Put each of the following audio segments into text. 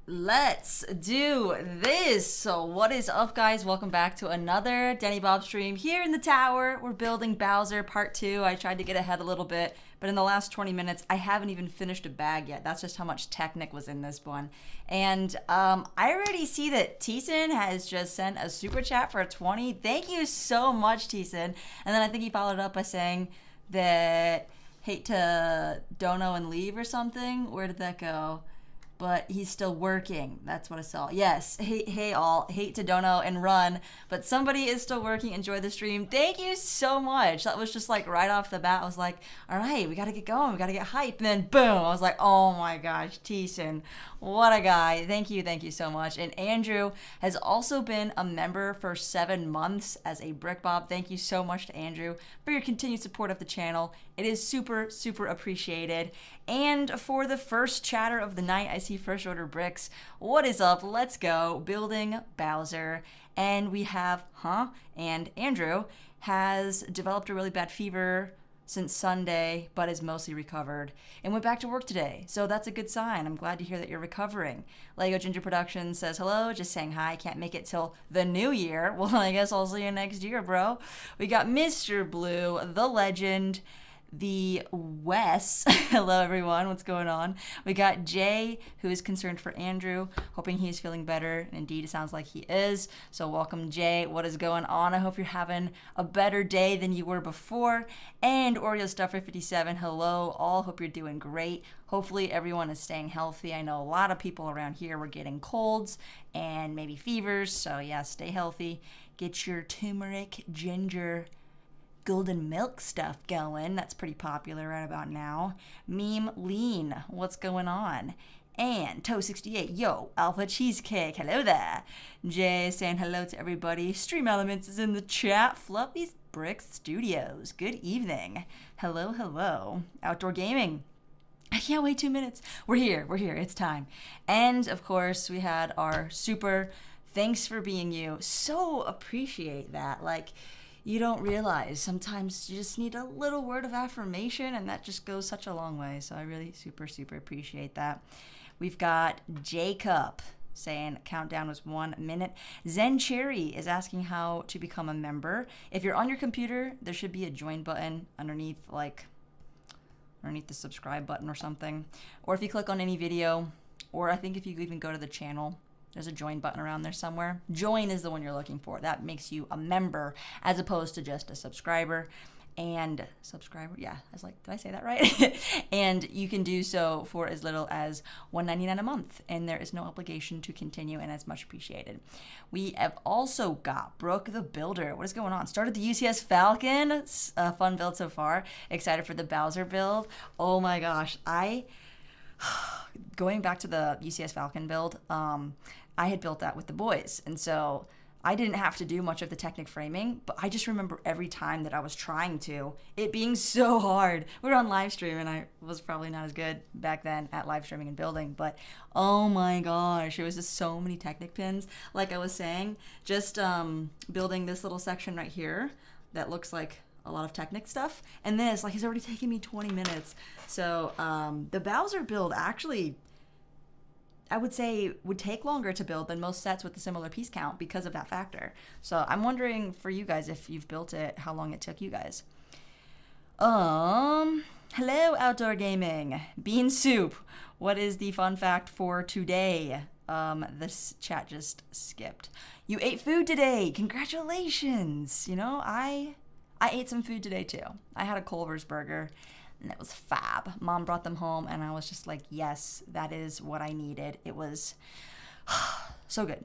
Let's do this. So what is up, guys? Welcome back to another Danny Bob stream here in the tower. We're building Bowser Part 2. I tried to get ahead a little bit, but in the last 20 minutes, I haven't even finished a bag yet. That's just how much Technic was in this one. And I already see that Teason has just sent a super chat for a 20. Thank you so much, Teason. And then I think he followed up by saying that hate to dono and leave or something. Where did that go? But he's still working. That's what I saw. Yes, hey all, hate to dono and run, but somebody is still working. Enjoy the stream. Thank you so much. That was just like right off the bat. I was like, all right, we got to get going. We got to get hype. And then boom, I was like, oh my gosh, Teason, what a guy. Thank you so much. And Andrew has also been a member for 7 months as a Brick Bob. Thank you so much to Andrew for your continued support of the channel. It is super appreciated. And for the first chatter of the night, I see First Order Bricks. What is up? Let's go. Building Bowser. And we have, and Andrew has developed a really bad fever since Sunday, but is mostly recovered and went back to work today. So that's a good sign. I'm glad to hear that you're recovering. Lego Ginger Productions says, hello, just saying hi. Can't make it till the new year. Well, I guess I'll see you next year, bro. We got Mr. Blue, the legend, the Wes. Hello everyone, what's going on? We got Jay, who is concerned for Andrew, hoping he's feeling better. Indeed, it sounds like he is. So welcome, Jay. What is going on? I hope you're having a better day than you were before. And Oreo Stuffer 57, hello all. Hope you're doing great. Hopefully everyone is staying healthy. I know a lot of people around here were getting colds and maybe fevers. So yeah, stay healthy. Get your turmeric, ginger, golden milk stuff going. That's pretty popular right about now. Meme Lean, what's going on? And Toe68, yo, Alpha Cheesecake, hello there. Jay saying hello to everybody. Stream Elements is in the chat. Fluffy's Brick Studios, good evening. Hello. Outdoor Gaming, I can't wait 2 minutes. We're here, it's time. And of course, we had our super thanks for being you. So appreciate that. Like, you don't realize sometimes you just need a little word of affirmation, and that just goes such a long way. So I really super appreciate that. We've got Jacob saying countdown was 1 minute. Zen Cherry is asking how to become a member. If you're on your computer, there should be a join button underneath the subscribe button or something. Or if you click on any video, or I think if you even go to the channel, there's a join button around there somewhere. Join is the one you're looking for. That makes you a member as opposed to just a subscriber. And subscriber, yeah, I was like, did I say that right? And you can do so for as little as $1.99 a month. And there is no obligation to continue, and it's much appreciated. We have also got Brooke the Builder. What is going on? Started the UCS Falcon. Fun build so far. Excited for the Bowser build. Oh my gosh. Going back to the UCS Falcon build, I had built that with the boys, and so I didn't have to do much of the Technic framing, but I just remember every time that I was trying to, it being so hard. We were on live stream, and I was probably not as good back then at live streaming and building, but oh my gosh, it was just so many Technic pins. Like I was saying, just building this little section right here that looks like a lot of Technic stuff, and this, like, has already taken me 20 minutes. So the Bowser build actually, I would say, would take longer to build than most sets with a similar piece count because of that factor. So I'm wondering for you guys, if you've built it, how long it took you guys. Hello, Outdoor Gaming. Bean Soup, what is the fun fact for today? This chat just skipped. You ate food today. Congratulations. You know, I ate some food today too. I had a Culver's burger, and it was fab. Mom brought them home, and I was just like, yes, that is what I needed. It was so good.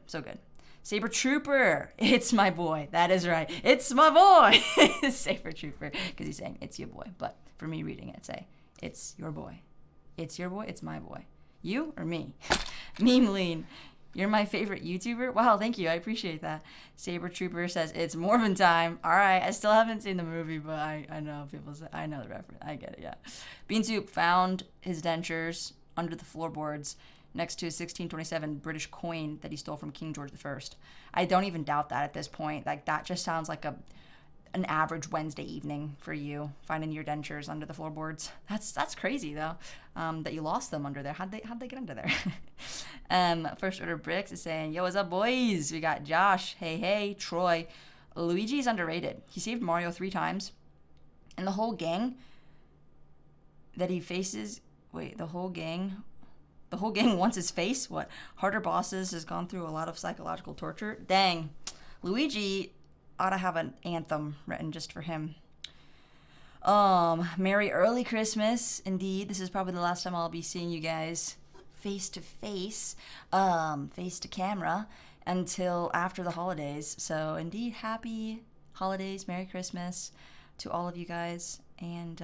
Saber Trooper, it's my boy. That is right. It's my boy. Saber Trooper, because he's saying it's your boy. But for me reading it, say, it's your boy. It's your boy, it's my boy. You or me? Meme Lean, you're my favorite YouTuber? Wow, thank you. I appreciate that. Saber Trooper says, it's Mormon time. All right, I still haven't seen the movie, but I know people say, I know the reference. I get it, yeah. Bean Soup found his dentures under the floorboards next to his 1627 British coin that he stole from King George I. I don't even doubt that at this point. Like, that just sounds like an average Wednesday evening for you, finding your dentures under the floorboards. That's crazy though, that you lost them under there. How'd they get under there? First Order Bricks is saying, yo, what's up, boys? We got Josh, hey, Troy. Luigi's underrated. He saved Mario 3 times, and the whole gang that he faces. Wait, the whole gang wants his face? What? Harder bosses, has gone through a lot of psychological torture. Dang. Luigi ought to have an anthem written just for him. Merry early Christmas. Indeed, this is probably the last time I'll be seeing you guys face to face, face to camera, until after the holidays. So indeed, happy holidays, Merry Christmas to all of you guys, and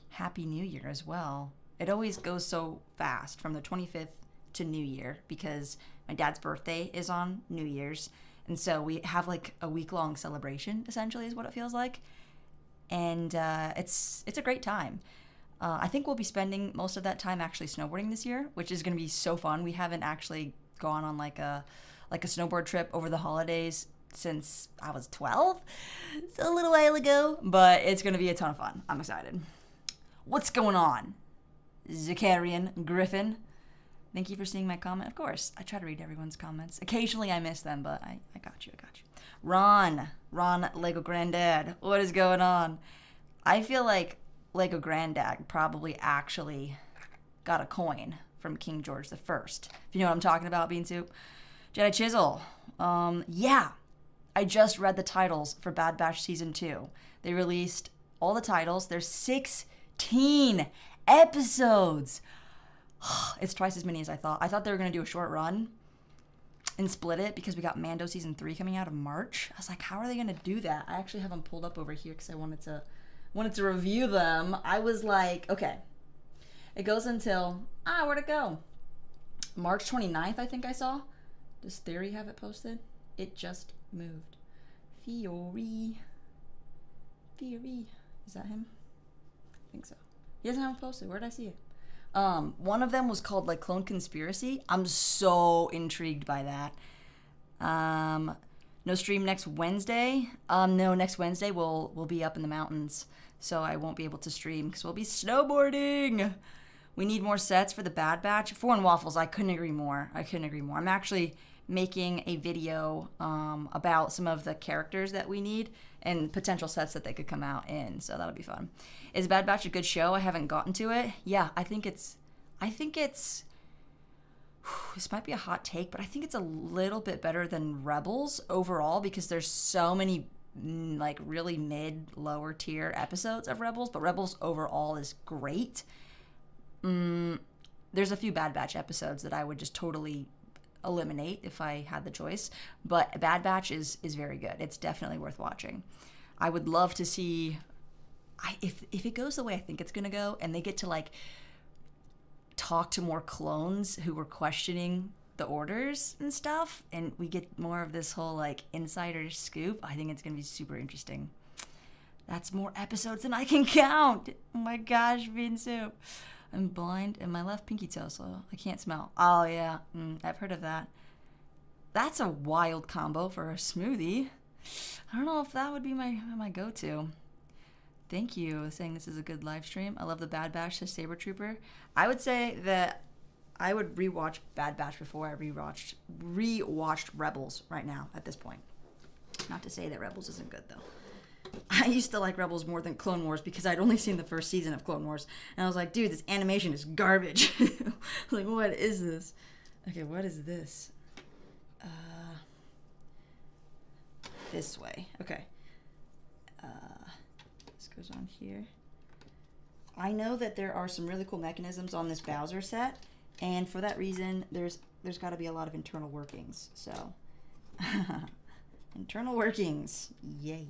Happy New Year as well. It always goes so fast from the 25th to New Year because my dad's birthday is on New Year's. And so we have like a week-long celebration, essentially, is what it feels like. And it's a great time. I think we'll be spending most of that time actually snowboarding this year, which is going to be so fun. We haven't actually gone on like a snowboard trip over the holidays since I was 12. It's a little while ago, but it's going to be a ton of fun. I'm excited. What's going on? Zakarian Griffin. Thank you for seeing my comment. Of course, I try to read everyone's comments. Occasionally I miss them, but I got you. Ron Lego Granddad. What is going on? I feel like Lego Granddad probably actually got a coin from King George the First. If you know what I'm talking about, Bean Soup. Jedi Chisel. Yeah. I just read the titles for Bad Batch Season 2. They released all the titles. There's 16 episodes. It's twice as many as I thought. I thought they were going to do a short run and split it because we got Mando Season 3 coming out in March. I was like, how are they going to do that? I actually have them pulled up over here because I wanted to review them. I was like, okay. It goes until, where'd it go? March 29th, I think I saw. Does Theory have it posted? It just moved. Theory. Is that him? I think so. He doesn't have it posted. Where did I see it? One of them was called like Clone Conspiracy. I'm so intrigued by that. No stream next Wednesday. No, next Wednesday we'll be up in the mountains, so I won't be able to stream because we'll be snowboarding. We need more sets for the Bad Batch. 4 and Waffles. I couldn't agree more. I'm actually making a video about some of the characters that we need and potential sets that they could come out in, so that'll be fun. Is Bad Batch a good show? I haven't gotten to it. Yeah, I think it's this might be a hot take, but I think it's a little bit better than Rebels overall because there's so many like really lower tier episodes of Rebels, but Rebels overall is great. There's a few Bad Batch episodes that I would just totally eliminate if I had the choice, but Bad Batch is very good. It's definitely worth watching. I would love to see if it goes the way I think it's gonna go and they get to like talk to more clones who were questioning the orders and stuff, and we get more of this whole like insider scoop. I think it's gonna be super interesting. That's more episodes than I can count. Oh my gosh, Bean Soup. I'm blind in my left pinky toe, so I can't smell. Oh yeah, I've heard of that. That's a wild combo for a smoothie. I don't know if that would be my go-to. Thank you saying this is a good live stream. I love the Bad Batch, the Saber Trooper. I would say that I would rewatch Bad Batch before I rewatched Rebels right now at this point. Not to say that Rebels isn't good though. I used to like Rebels more than Clone Wars because I'd only seen the first season of Clone Wars. And I was like, dude, this animation is garbage. Like, what is this? Okay, what is this? This way. Okay. This goes on here. I know that there are some really cool mechanisms on this Bowser set. And for that reason, there's got to be a lot of internal workings. So, internal workings. Yay.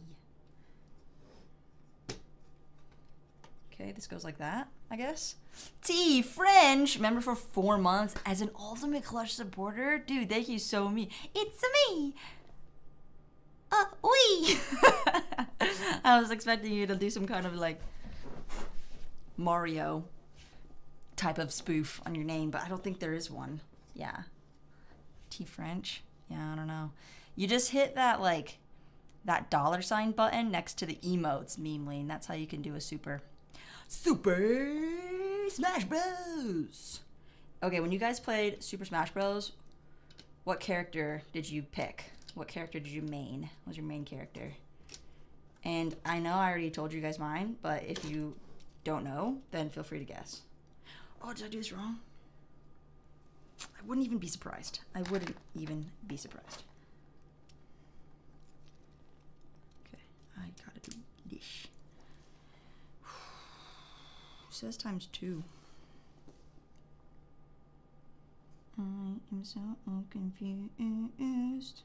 Okay, this goes like that, I guess. T French, member for 4 months as an ultimate clutch supporter. Dude, thank you so much. It's me. We. I was expecting you to do some kind of like Mario type of spoof on your name, but I don't think there is one. Yeah. T French. Yeah, I don't know. You just hit that like that $sign button next to the emotes meme lane. That's how you can do a Super Smash Bros. Okay, when you guys played Super Smash Bros, what character did you pick? What character did you main? What was your main character? And I know I already told you guys mine, but if you don't know, then feel free to guess. Oh, did I do this wrong? I wouldn't even be surprised. I wouldn't even be surprised. Okay, I gotta do this. Says times 2. I am so confused.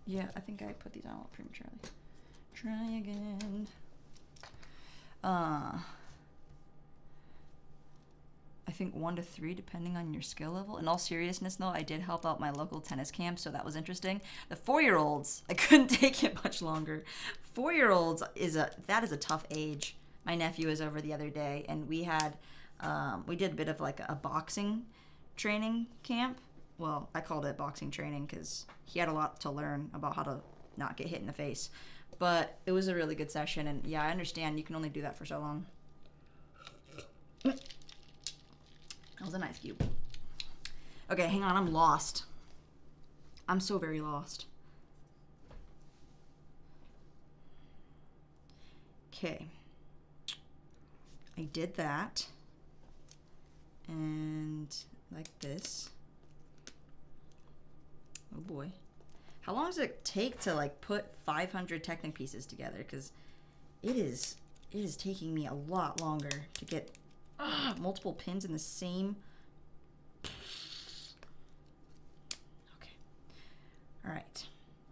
Yeah, I think I put these on a little prematurely. Try again. I think 1 to 3 depending on your skill level. In all seriousness though, I did help out my local tennis camp, so that was interesting. The 4-year-olds, I couldn't take it much longer. 4-year-olds is a tough age. My nephew was over the other day, and we did a bit of like a boxing training camp. Well, I called it boxing training because he had a lot to learn about how to not get hit in the face. But it was a really good session, and yeah, I understand you can only do that for so long. That was a nice cube. Okay, hang on, I'm lost. I'm so very lost. Okay. I did that. And like this. Oh boy. How long does it take to like put 500 Technic pieces together? Because it is taking me a lot longer to get multiple pins in the same. Okay. All right.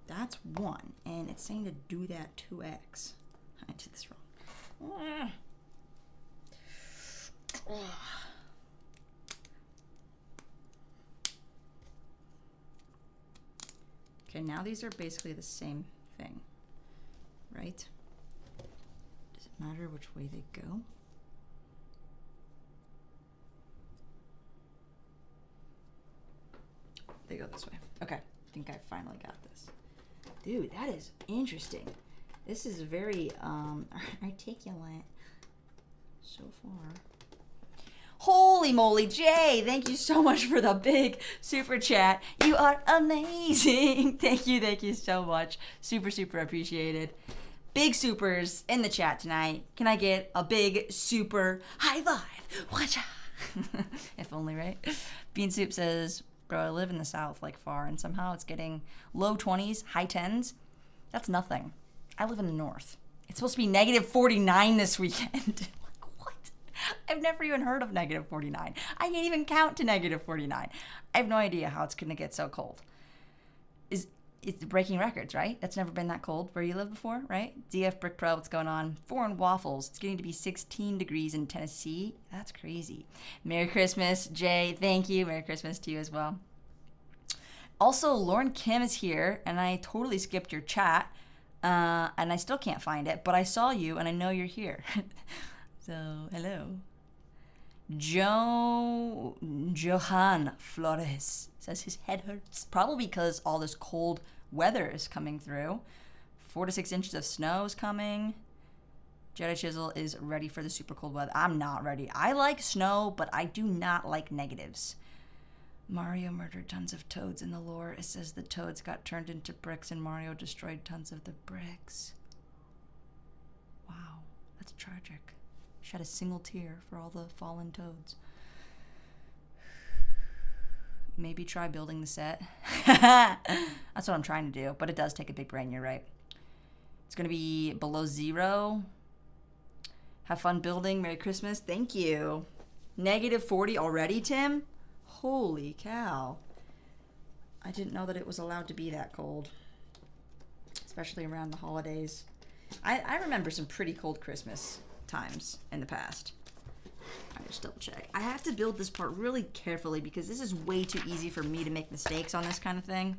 That's 1, and it's saying to do that 2x. I did this wrong. Okay, now these are basically the same thing, right? Does it matter which way they go? They go this way. Okay, I think I finally got this. Dude, that is interesting. This is very articulate so far. Holy moly, Jay, thank you so much for the big super chat. You are amazing. Thank you so much. Super, super appreciated. Big supers in the chat tonight. Can I get a big super high five? Watcha. If only, right? Bean Soup says, bro, I live in the South, like far, and somehow it's getting low 20s, high 10s. That's nothing. I live in the North. It's supposed to be negative 49 this weekend. I've never even heard of negative 49. I can't even count to negative 49. I have no idea how it's going to get so cold. It's breaking records, right? That's never been that cold where you live before, right? DF Brick Pro, what's going on? Foreign Waffles. It's getting to be 16 degrees in Tennessee. That's crazy. Merry Christmas, Jay. Thank you. Merry Christmas to you as well. Also, Lauren Kim is here, and I totally skipped your chat, and I still can't find it, but I saw you, and I know you're here. So, hello. Johan Flores says his head hurts. Probably because all this cold weather is coming through. 4 to 6 inches of snow is coming. Jedi Chisel is ready for the super cold weather. I'm not ready. I like snow, but I do not like negatives. Mario murdered tons of toads in the lore. It says the toads got turned into bricks and Mario destroyed tons of the bricks. Wow, that's tragic. Shed a single tear for all the fallen toads. Maybe try building the set. That's what I'm trying to do, but it does take a big brain, you're right. It's going to be below 0. Have fun building. Merry Christmas. Thank you. Negative 40 already, Tim? Holy cow. I didn't know that it was allowed to be that cold, especially around the holidays. I remember some pretty cold Christmas times in the past. I just double check. I have to build this part really carefully because this is way too easy for me to make mistakes on this kind of thing,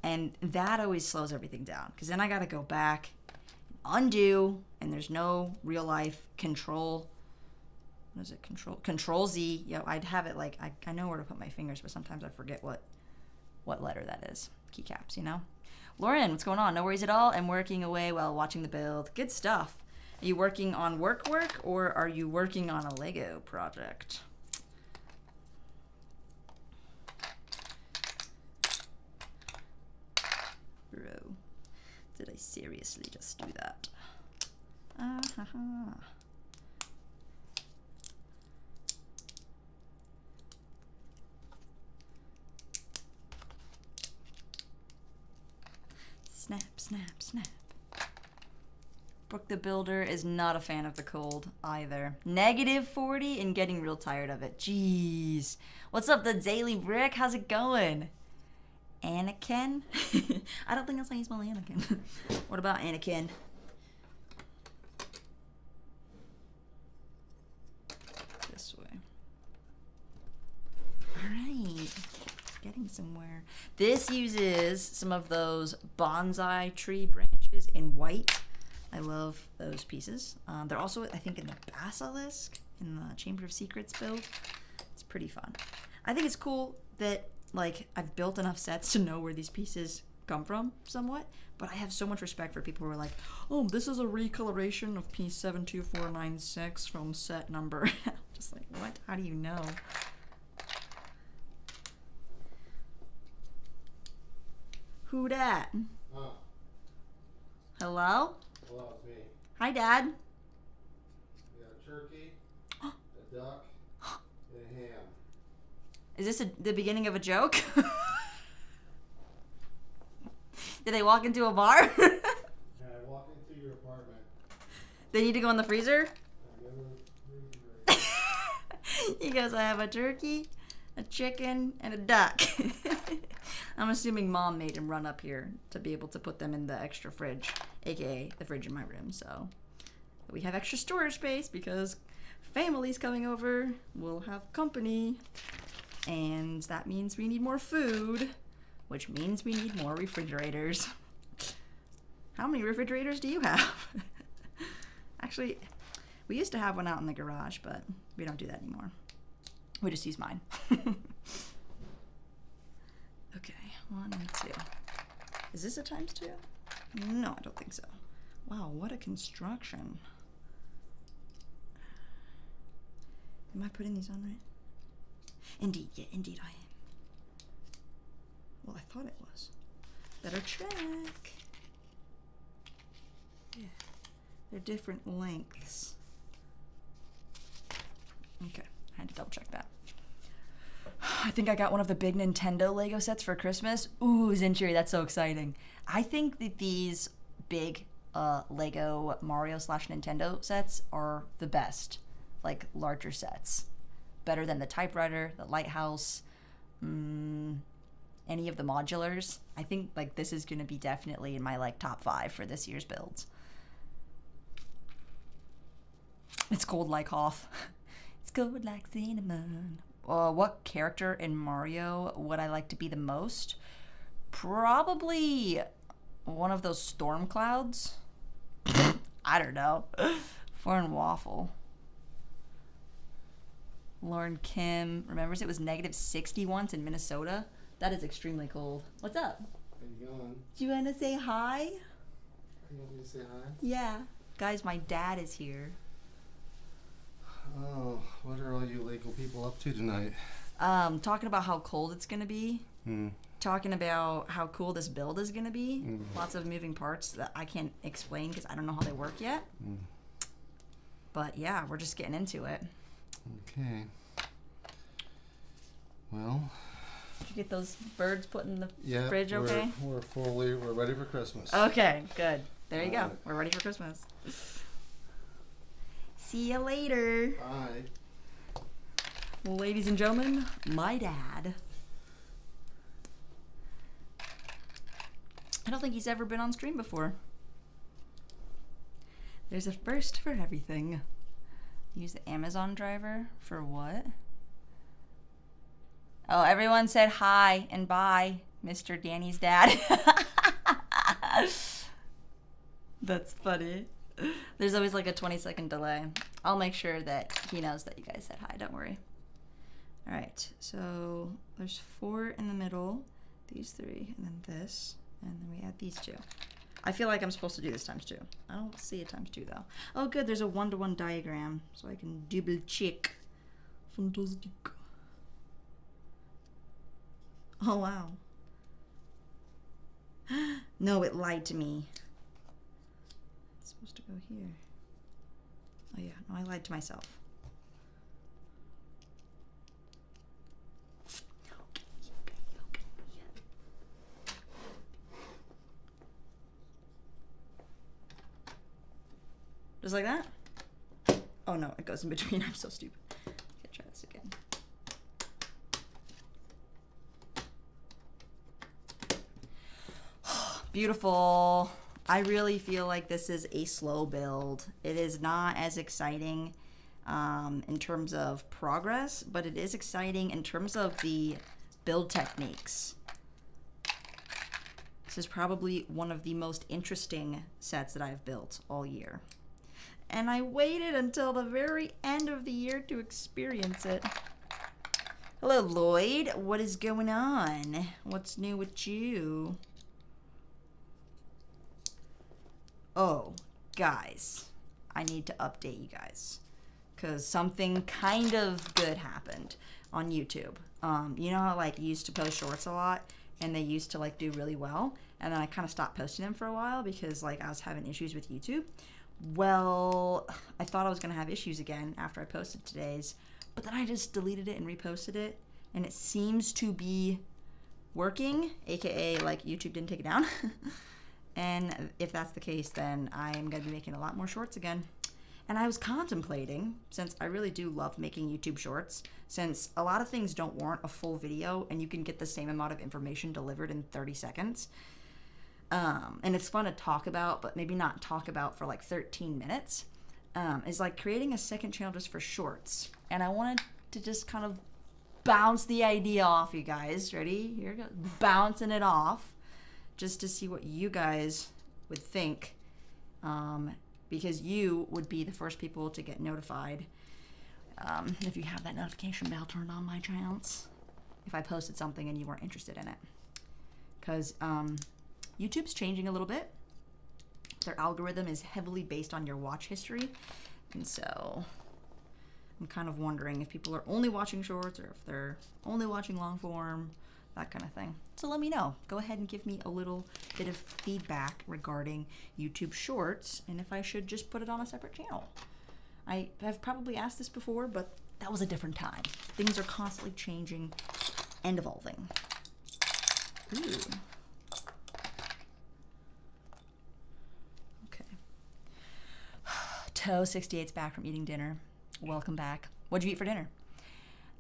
and that always slows everything down because then I gotta go back, undo, and there's no real life control. What is it? Control Z. Yeah, I'd have it like I know where to put my fingers, but sometimes I forget what letter that is. Keycaps, you know. Lauren, what's going on? No worries at all. I'm working away while watching the build. Good stuff. Are you working on work or are you working on a Lego project? Bro, did I seriously just do that? Snap, snap, snap. Brooke the Builder is not a fan of the cold either. -40 and getting real tired of it. Jeez. What's up, the Daily Brick? How's it going? Anakin? I don't think that's how you spell Anakin. What about Anakin? This way. Alright. Getting somewhere. This uses some of those bonsai tree branches in white. I love those pieces. They're also, I think, in the Basilisk, in the Chamber of Secrets build. It's pretty fun. I think it's cool that, like, I've built enough sets to know where these pieces come from, somewhat. But I have so much respect for people who are like, oh, this is a recoloration of piece 72496 from set number. Just like, what? How do you know? Who dat? Huh. Hello? Hello, it's me. Hi, Dad. We got a turkey, a duck, and a ham. Is this the beginning of a joke? Did they walk into a bar? Yeah, I walk into your apartment. They need to go in the freezer? I go to the refrigerator. He goes, I have a turkey, a chicken, and a duck. I'm assuming Mom made him run up here to be able to put them in the extra fridge, aka the fridge in my room. So we have extra storage space because family's coming over. We'll have company. And that means we need more food, which means we need more refrigerators. How many refrigerators do you have? Actually, we used to have one out in the garage, but we don't do that anymore. We just use mine. Okay, 1 and 2. Is this a ×2? No, I don't think so. Wow, what a construction. Am I putting these on right? Indeed, yeah, indeed I am. Well, I thought it was. Better check. Yeah, they're different lengths. Okay, I had to double check that. I think I got one of the big Nintendo Lego sets for Christmas. Ooh, Zinchiri, that's so exciting. I think that these big Lego Mario / Nintendo sets are the best, like larger sets. Better than the typewriter, the lighthouse, any of the modulars. I think like this is gonna be definitely in my like top 5 for this year's builds. It's cold like Hoth. It's cold like cinnamon. What character in Mario would I like to be the most? Probably one of those storm clouds. I don't know. Foreign waffle. Lauren Kim remembers it was -60 once in Minnesota. That is extremely cold. What's up? How you going? Do you want to say hi? You want me to say hi? Yeah. Guys, my dad is here. Oh, what are all you Lego people up to tonight? Talking about how cold it's going to be. Talking about how cool this build is going to be. Lots of moving parts that I can't explain because I don't know how they work yet. But yeah, we're just getting into it. Okay. Well. Did you get those birds put in the fridge okay? We're ready for Christmas. Okay, good. There you go. We're ready for Christmas. See you later. Bye. Ladies and gentlemen, my dad. I don't think he's ever been on stream before. There's a first for everything. Use the Amazon driver for what? Oh, everyone said hi and bye, Mr. Danny's dad. That's funny. There's always like a 20-second delay. I'll make sure that he knows that you guys said hi, don't worry. All right, so there's 4 in the middle, these 3, and then this. And then we add these two. I feel like I'm supposed to do this times 2. I don't see it times 2 though. Oh good, there's a 1-to-1 diagram, so I can double check. Fantastic. Oh wow. No, it lied to me. It's supposed to go here. Oh yeah, no, I lied to myself. Just like that? Oh no, it goes in between. I'm so stupid. Okay, try this again. Beautiful. I really feel like this is a slow build. It is not as exciting in terms of progress, but it is exciting in terms of the build techniques. This is probably one of the most interesting sets that I've built all year. And I waited until the very end of the year to experience it. Hello, Lloyd. What is going on? What's new with you? Oh, guys. I need to update you guys. Because something kind of good happened on YouTube. You know how like you used to post shorts a lot? And they used to like do really well. And then I kind of stopped posting them for a while because like I was having issues with YouTube. Well, I thought I was going to have issues again after I posted today's, but then I just deleted it and reposted it, and it seems to be working, aka like YouTube didn't take it down. And if that's the case, then I'm going to be making a lot more shorts again. And I was contemplating, since I really do love making YouTube shorts, since a lot of things don't warrant a full video and you can get the same amount of information delivered in 30 seconds. And it's fun to talk about, but maybe not talk about for like 13 minutes, is like creating a second channel just for shorts. And I wanted to just kind of bounce the idea off you guys. Ready? Here we go. Bouncing it off just to see what you guys would think, because you would be the first people to get notified if you have that notification bell turned on by chance, if I posted something and you weren't interested in it. Because YouTube's changing a little bit. Their algorithm is heavily based on your watch history. And so I'm kind of wondering if people are only watching shorts or if they're only watching long form, that kind of thing. So let me know. Go ahead and give me a little bit of feedback regarding YouTube shorts and if I should just put it on a separate channel. I have probably asked this before, but that was a different time. Things are constantly changing and evolving. Ooh. Toe 68's back from eating dinner. Welcome back. What'd you eat for dinner?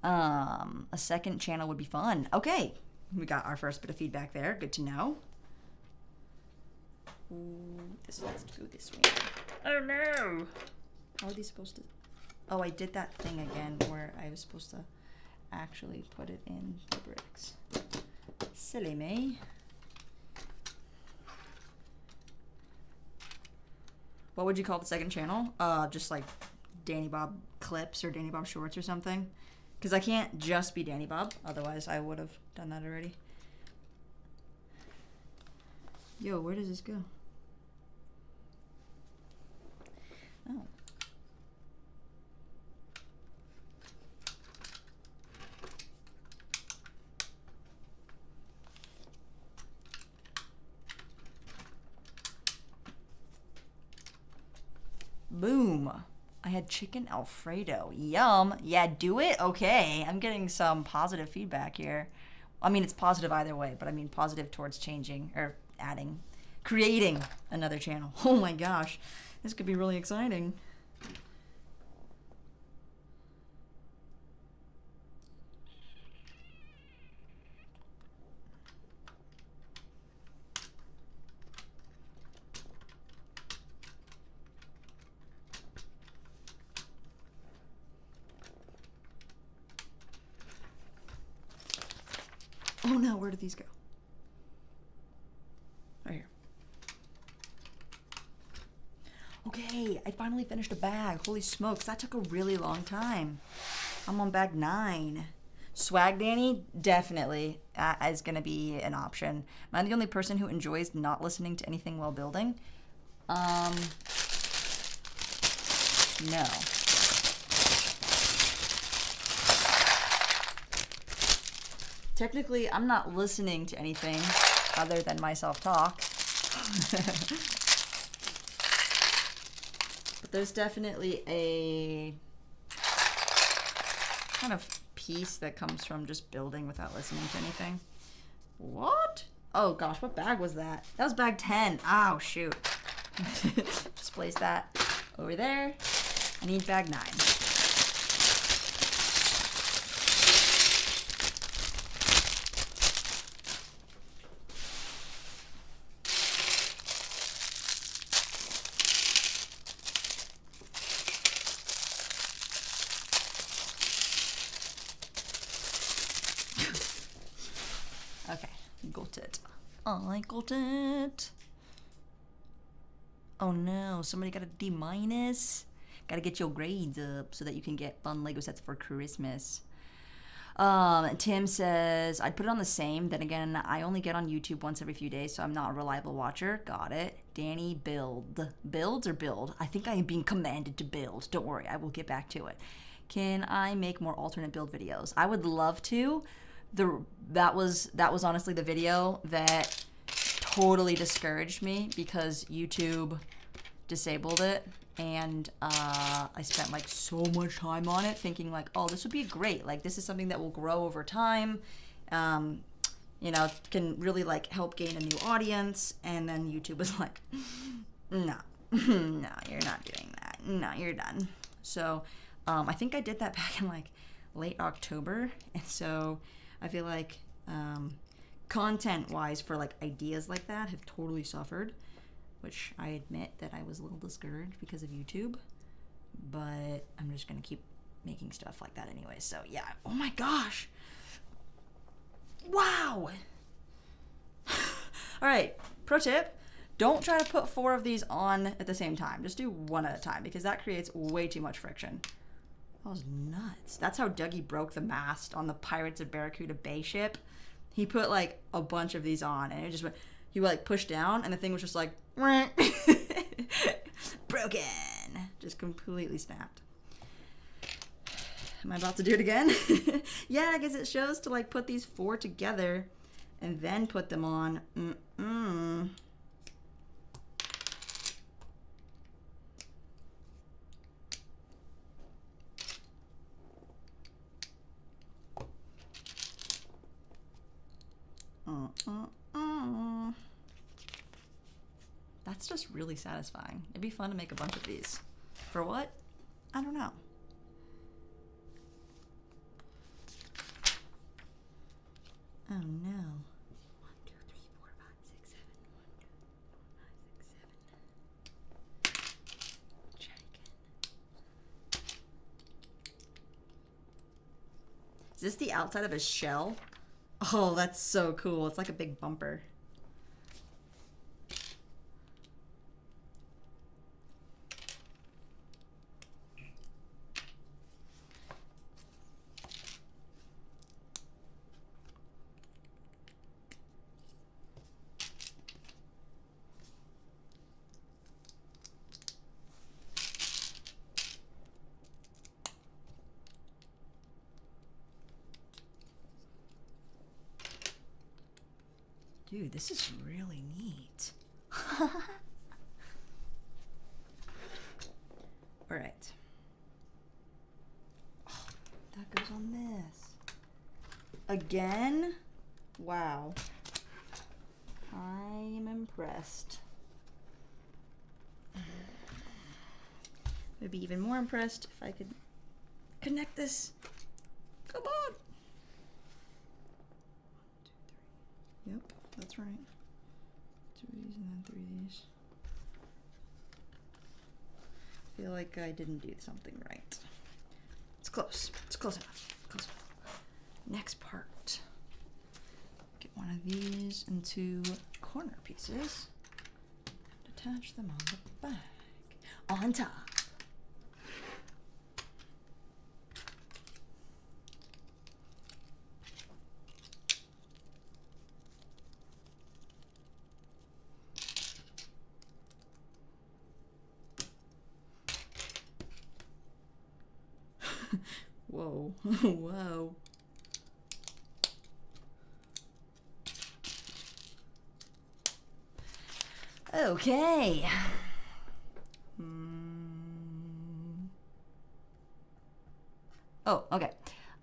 A second channel would be fun. Okay, we got our first bit of feedback there. Good to know. Ooh, let's go this way. Oh no! How are these supposed to? Oh, I did that thing again where I was supposed to actually put it in the bricks. Silly me. What would you call the second channel? Just like Danny Bob Clips or Danny Bob Shorts or something. Because I can't just be Danny Bob. Otherwise, I would have done that already. Yo, where does this go? Oh. Boom. I had chicken Alfredo. Yum. Yeah, do it? Okay. I'm getting some positive feedback here. I mean, it's positive either way, but I mean positive towards changing or adding, creating another channel. Oh my gosh. This could be really exciting. Oh no, where did these go? Right here. Okay, I finally finished a bag. Holy smokes, that took a really long time. I'm on bag 9. Swag Danny definitely is going to be an option. Am I the only person who enjoys not listening to anything while building? No. Technically, I'm not listening to anything other than myself talk. But there's definitely a kind of peace that comes from just building without listening to anything. What? Oh gosh, what bag was that? That was bag 10. Oh shoot. Just place that over there. I need bag 9. Okay, got it. I got it. Oh no, somebody got a D-. Gotta get your grades up so that you can get fun Lego sets for Christmas. Tim says, I'd put it on the same. Then again, I only get on YouTube once every few days, so I'm not a reliable watcher. Got it. Danny, build. Builds or build? I think I am being commanded to build. Don't worry, I will get back to it. Can I make more alternate build videos? I would love to. That was honestly the video that totally discouraged me because YouTube disabled it, and I spent like so much time on it thinking like, oh, this would be great, like this is something that will grow over time, you know, can really like help gain a new audience. And then YouTube was like, no, no, you're not doing that, no, you're done. So I think I did that back in like late October, and so I feel like content-wise for like ideas like that have totally suffered, which I admit that I was a little discouraged because of YouTube, but I'm just gonna keep making stuff like that anyway. So yeah. Oh my gosh. Wow. All right. Pro tip: don't try to put 4 of these on at the same time. Just do one at a time because that creates way too much friction. That was nuts. That's how Dougie broke the mast on the Pirates of Barracuda Bay ship. He put like a bunch of these on, and it just went, he would like push down, and the thing was just like broken, just completely snapped. Am I about to do it again? Yeah, I guess it shows to like put these 4 together and then put them on. That's just really satisfying. It'd be fun to make a bunch of these. For what? I don't know. Oh no. 1, 2, 3, 4, 5, 6, 7. 1, 2, 3, 4, 5, 6, 7. Check it. Is this the outside of a shell? Oh, that's so cool. It's like a big bumper. Dude, this is really neat. All right. Oh, that goes on this. Again? Wow. I'm impressed. I'd be even more impressed if I could connect this. Come on. 1, 2, 3. Yep. That's right. 2 of these and then 3 of these. I feel like I didn't do something right. It's close. It's close enough. Close enough. Next part. Get one of these into corner pieces. And attach them on the back. On top. Whoa. Whoa. Okay. Oh, okay.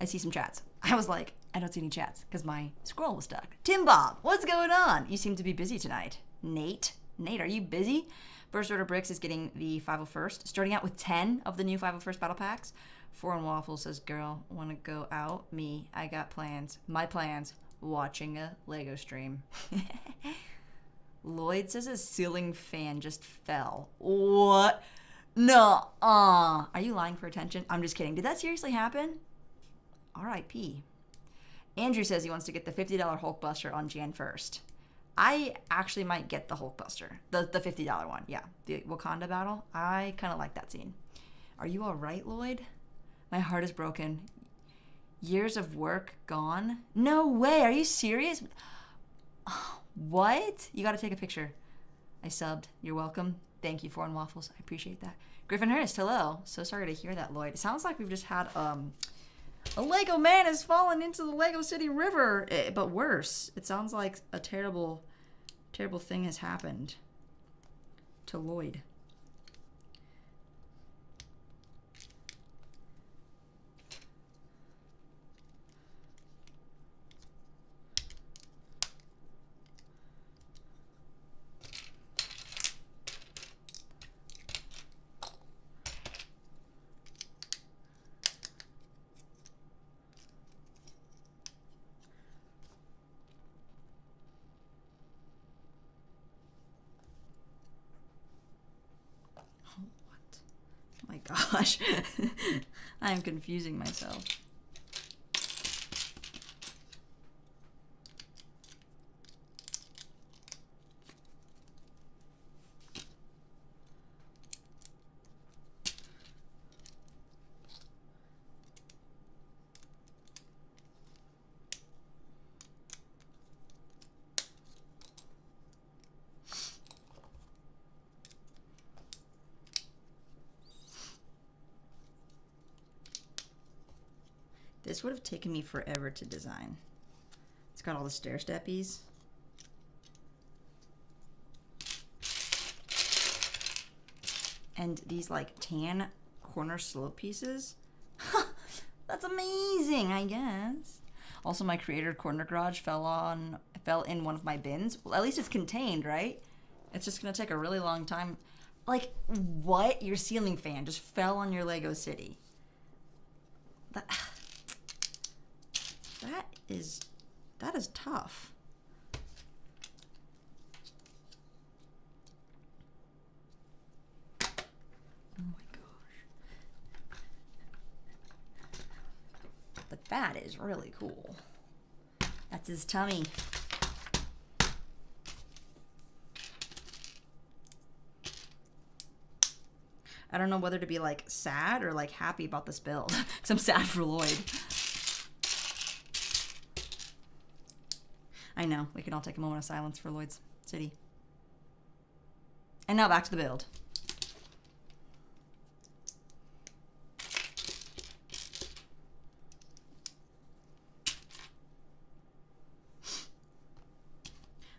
I see some chats. I was like, I don't see any chats because my scroll was stuck. Tim Bob, what's going on? You seem to be busy tonight. Nate, are you busy? First Order Bricks is getting the 501st, starting out with 10 of the new 501st battle packs. Foreign Waffle says, girl, want to go out? Me, I got plans. My plans, watching a Lego stream. Lloyd says a ceiling fan just fell. What? No. Are you lying for attention? I'm just kidding. Did that seriously happen? R.I.P. Andrew says he wants to get the $50 Hulkbuster on Jan 1st. I actually might get the Hulkbuster. The $50 one. Yeah. The Wakanda battle. I kind of like that scene. Are you all right, Lloyd? My heart is broken. Years of work gone? No way. Are you serious? What? You got to take a picture. I subbed. You're welcome. Thank you, Foreign Waffles. I appreciate that. Griffin Hurst, hello. So sorry to hear that, Lloyd. It sounds like we've just had a Lego man has fallen into the Lego City River, but worse. It sounds like a terrible, terrible thing has happened to Lloyd. My gosh, I am confusing myself. This would have taken me forever to design. It's got all the stair steppies. And these like tan corner slope pieces. That's amazing, I guess. Also, my creator corner garage fell in one of my bins. Well, at least it's contained, right? It's just gonna take a really long time. Like, what? Your ceiling fan just fell on your Lego City. That is tough. Oh my gosh. But that is really cool. That's his tummy. I don't know whether to be like sad or like happy about this build. Because I'm sad for Lloyd. I know, we can all take a moment of silence for Lloyd's City. And now back to the build.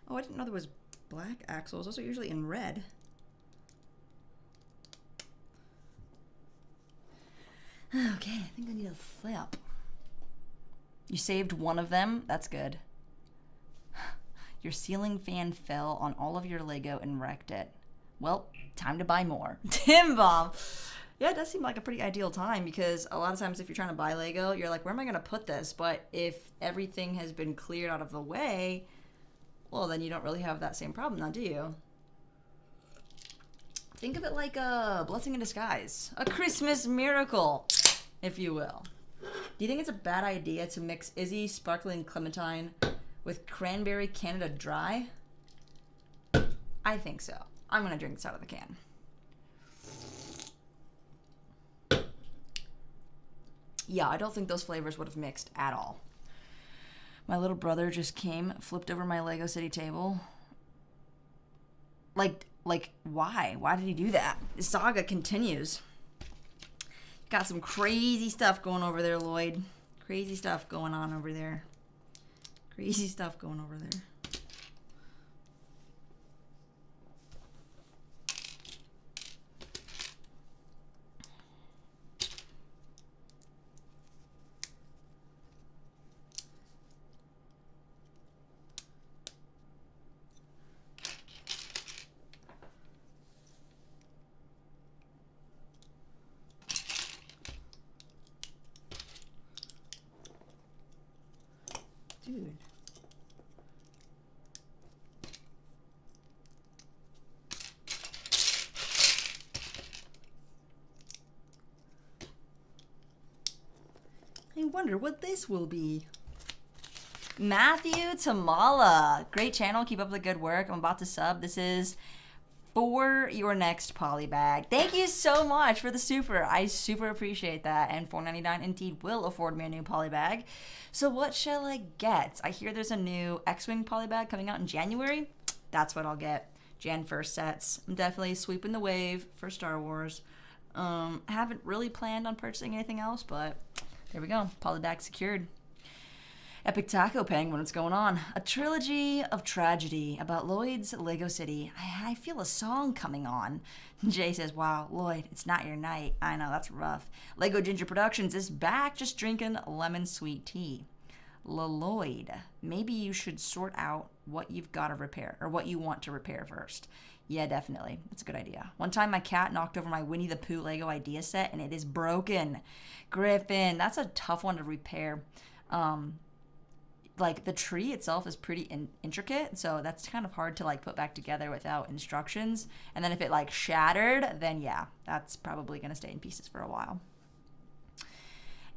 Oh, I didn't know there was black axles. Those are usually in red. Okay, I think I need a flip. You saved one of them? That's good. Your ceiling fan fell on all of your Lego and wrecked it. Well, time to buy more. Tim Bomb. Yeah, it does seem like a pretty ideal time because a lot of times if you're trying to buy Lego, you're like, where am I going to put this? But if everything has been cleared out of the way, well, then you don't really have that same problem now, do you? Think of it like a blessing in disguise. A Christmas miracle, if you will. Do you think it's a bad idea to mix Izzy Sparkling Clementine with Cranberry Canada Dry? I think so. I'm going to drink this out of the can. Yeah, I don't think those flavors would have mixed at all. My little brother just came, flipped over my Lego City table. Like, why? Why did he do that? The saga continues. Got some crazy stuff going over there, Lloyd. Crazy stuff going on over there. Crazy stuff going over there. Dude. I wonder what this will be. Matthew Tamala. Great channel. Keep up the good work. I'm about to sub. This is for your next poly bag. Thank you so much for the super. I super appreciate that. And $4.99 indeed will afford me a new poly bag. So what shall I get? I hear there's a new X-Wing poly bag coming out in January. That's what I'll get. Jan 1st sets. I'm definitely sweeping the wave for Star Wars. Haven't really planned on purchasing anything else, but there we go. Poly bag secured. Epic Taco Penguin, what's going on? A trilogy of tragedy about Lloyd's Lego City. I feel a song coming on. Jay says, wow, Lloyd, it's not your night. I know, that's rough. Lego Ginger Productions is back just drinking lemon sweet tea. Lloyd, maybe you should sort out what you've got to repair, or what you want to repair first. Yeah, definitely. That's a good idea. One time my cat knocked over my Winnie the Pooh Lego idea set, and it is broken. Griffin, that's a tough one to repair. Like the tree itself is pretty intricate, so that's kind of hard to like put back together without instructions. And then if it like shattered, then yeah, that's probably gonna stay in pieces for a while.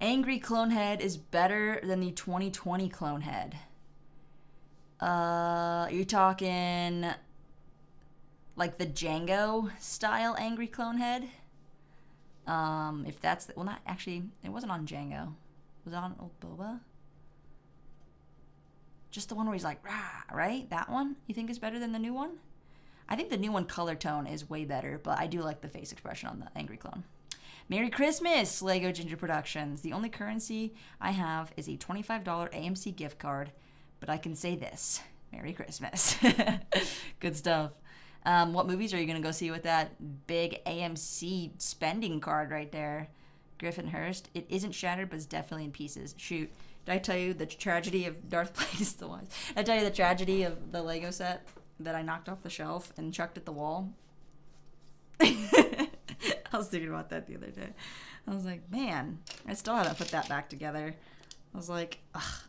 Angry Clone Head is better than the 2020 Clone Head. You're talking like the Django style Angry Clone Head? If that's well, not actually. It wasn't on Django. Was it on Old Boba? Just the one where he's like, rah, right? That one you think is better than the new one? I think the new one color tone is way better, but I do like the face expression on the Angry Clone. Merry Christmas, Lego Ginger Productions. The only currency I have is a $25 AMC gift card, but I can say this. Merry Christmas. Good stuff. What movies are you going to go see with that big AMC spending card right there? Griffin Hurst. It isn't shattered, but it's definitely in pieces. Shoot. Did I tell you the tragedy of Darth Plagueis the Wise? Did I tell you the tragedy of the Lego set that I knocked off the shelf and chucked at the wall? I was thinking about that the other day. I was like, man, I still haven't put that back together. I was like, ugh.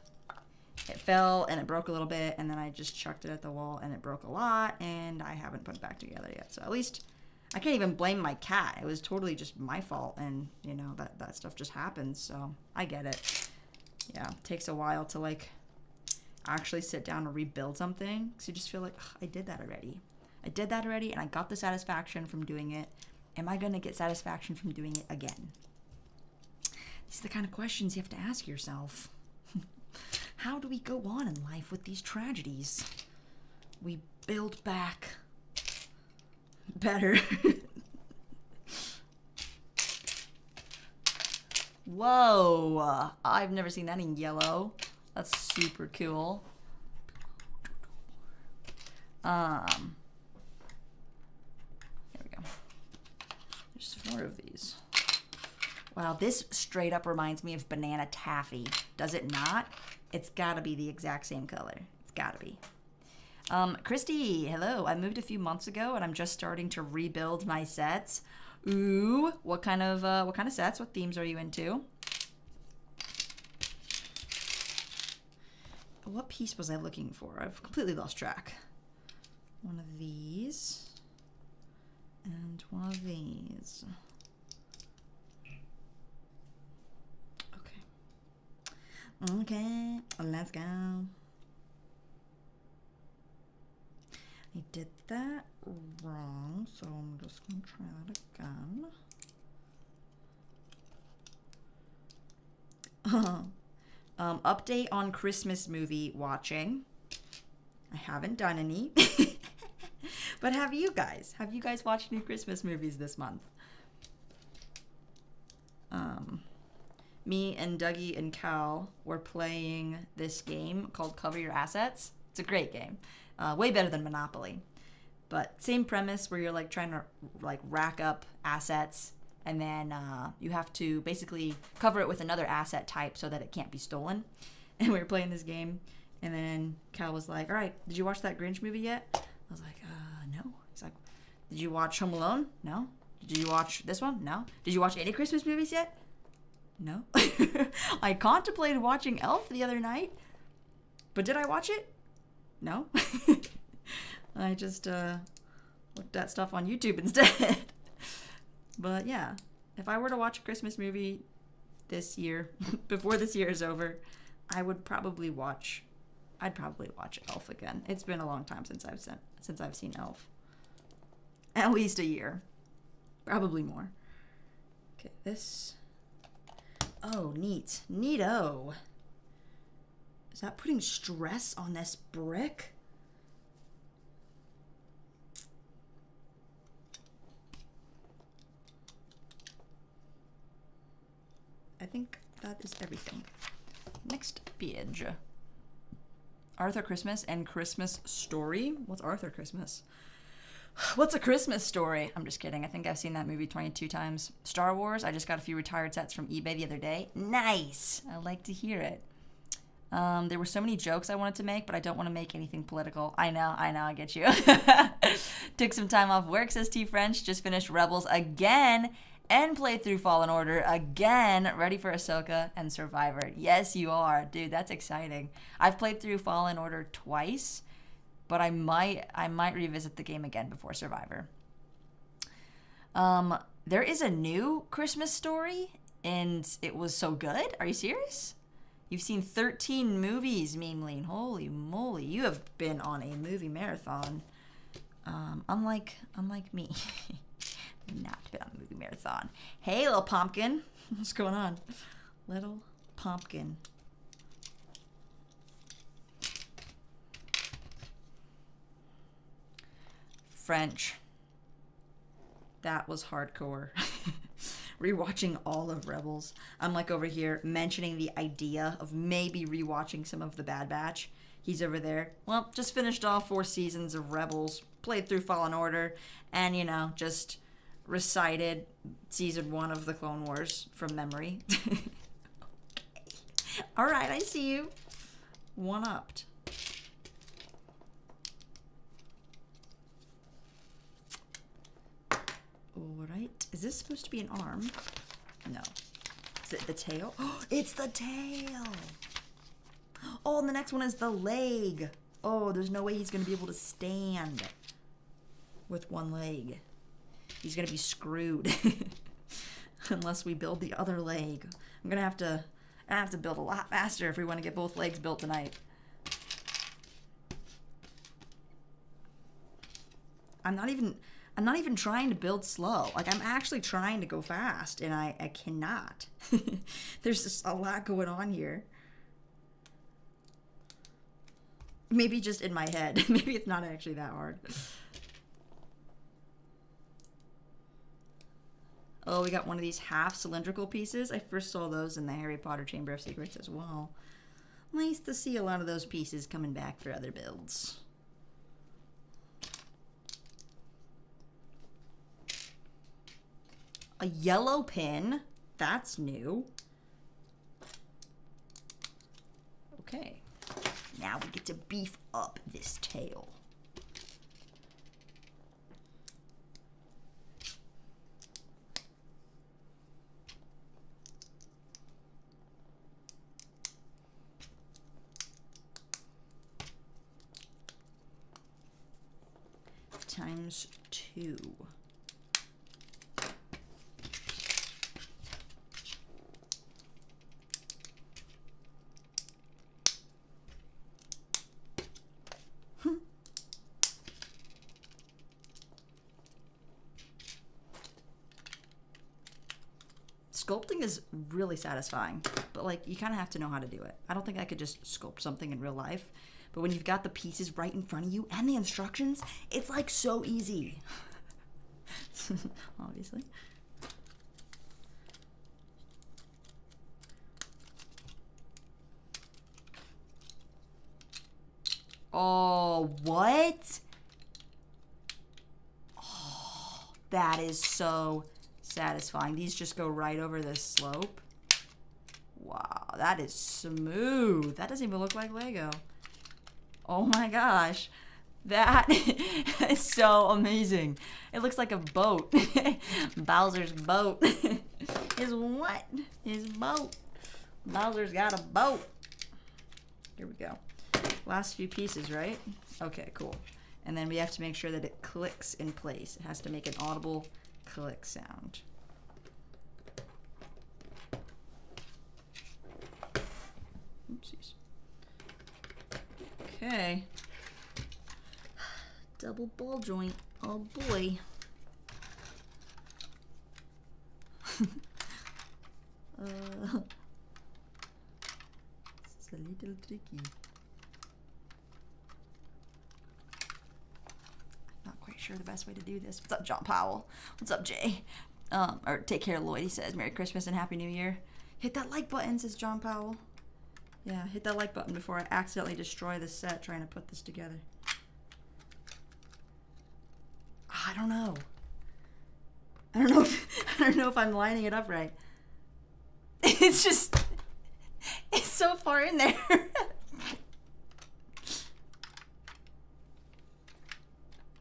It fell and it broke a little bit, and then I just chucked it at the wall and it broke a lot, and I haven't put it back together yet. So at least I can't even blame my cat. It was totally just my fault, and you know, that stuff just happens, so I get it. Yeah, it takes a while to like actually sit down and rebuild something, because you just feel like, I did that already. I did that already, and I got the satisfaction from doing it. Am I going to get satisfaction from doing it again? These are the kind of questions you have to ask yourself. How do we go on in life with these tragedies? We build back better. Whoa, I've never seen that in yellow. That's super cool. Here we go. There's 4 of these. Wow, this straight up reminds me of banana taffy. Does it not? It's gotta be the exact same color. It's gotta be. Christy, hello. I moved a few months ago and I'm just starting to rebuild my sets. Ooh, what kind of sets? What themes are you into? What piece was I looking for? I've completely lost track. One of these and one of these. Okay, let's go. I did that wrong, so I'm just gonna try that again. Update on Christmas movie watching. I haven't done any. But have you guys? Have you guys watched any Christmas movies this month? me and Dougie and Cal were playing this game called Cover Your Assets. It's a great game. Way better than Monopoly. But same premise where you're like trying to like rack up assets, and then you have to basically cover it with another asset type so that it can't be stolen. And we were playing this game, and then Cal was like, all right, did you watch that Grinch movie yet? I was like, no. He's like, did you watch Home Alone? No. Did you watch this one? No. Did you watch any Christmas movies yet? No. I contemplated watching Elf the other night, but did I watch it? No. I just looked at stuff on YouTube instead. But yeah, if I were to watch a Christmas movie this year, before this year is over, I'd probably watch Elf again. It's been a long time since I've seen Elf. At least a year. Probably more. Okay, this. Oh, neat. Neato. Is that putting stress on this brick? I think that is everything. Next page. Arthur Christmas and Christmas Story. What's Arthur Christmas? What's a Christmas Story? I'm just kidding. I think I've seen that movie 22 times. Star Wars. I just got a few retired sets from eBay the other day. Nice. I like to hear it. There were so many jokes I wanted to make, but I don't want to make anything political. I know, I get you. Took some time off work, says T French. Just finished Rebels again and played through Fallen Order again. Ready for Ahsoka and Survivor. Yes, you are. Dude, that's exciting. I've played through Fallen Order twice, but I might revisit the game again before Survivor. There is a new Christmas Story, and it was so good. Are you serious? You've seen 13 movies, Memeline. Holy moly, you have been on a movie marathon. Unlike me. Not been on a movie marathon. Hey, little pumpkin. What's going on? Little pumpkin. French. That was hardcore. Rewatching all of Rebels. I'm like over here mentioning the idea of maybe rewatching some of the Bad Batch. He's over there. Well, just finished all 4 seasons of Rebels, played through Fallen Order, and, just recited season 1 of the Clone Wars from memory. Okay. All right, I see you. One-upped. All right. Is this supposed to be an arm? No. Is it the tail? Oh, it's the tail. Oh, and the next one is the leg. Oh, there's no way he's going to be able to stand with one leg. He's going to be screwed unless we build the other leg. I'm going to have to build a lot faster if we want to get both legs built tonight. I'm not even trying to build slow. Like, I'm actually trying to go fast, and I cannot. There's just a lot going on here. Maybe just in my head. Maybe it's not actually that hard. Oh, we got one of these half cylindrical pieces. I first saw those in the Harry Potter Chamber of Secrets as well. Nice to see a lot of those pieces coming back for other builds. A yellow pin. That's new. Okay. Now we get to beef up this tail. Times 2. Sculpting is really satisfying, but like you kind of have to know how to do it. I don't think I could just sculpt something in real life, but when you've got the pieces right in front of you and the instructions, it's like so easy. Obviously. Oh, what? Oh, that is so satisfying. These just go right over this slope. Wow, that is smooth. That doesn't even look like Lego. Oh my gosh. That is so amazing. It looks like a boat. Bowser's boat. His what? His boat. Bowser's got a boat. Here we go. Last few pieces, right? Okay, cool. And then we have to make sure that it clicks in place. It has to make an audible click sound. Oopsies. Okay. Double ball joint. Oh boy. This is a little tricky. Not quite sure the best way to do this. What's up, John Powell? What's up, Jay? Or take care, Lloyd. He says, Merry Christmas and Happy New Year. Hit that like button, says John Powell. Yeah, hit that like button before I accidentally destroy the set trying to put this together. I don't know. I don't know if I'm lining it up right. It's just, it's so far in there.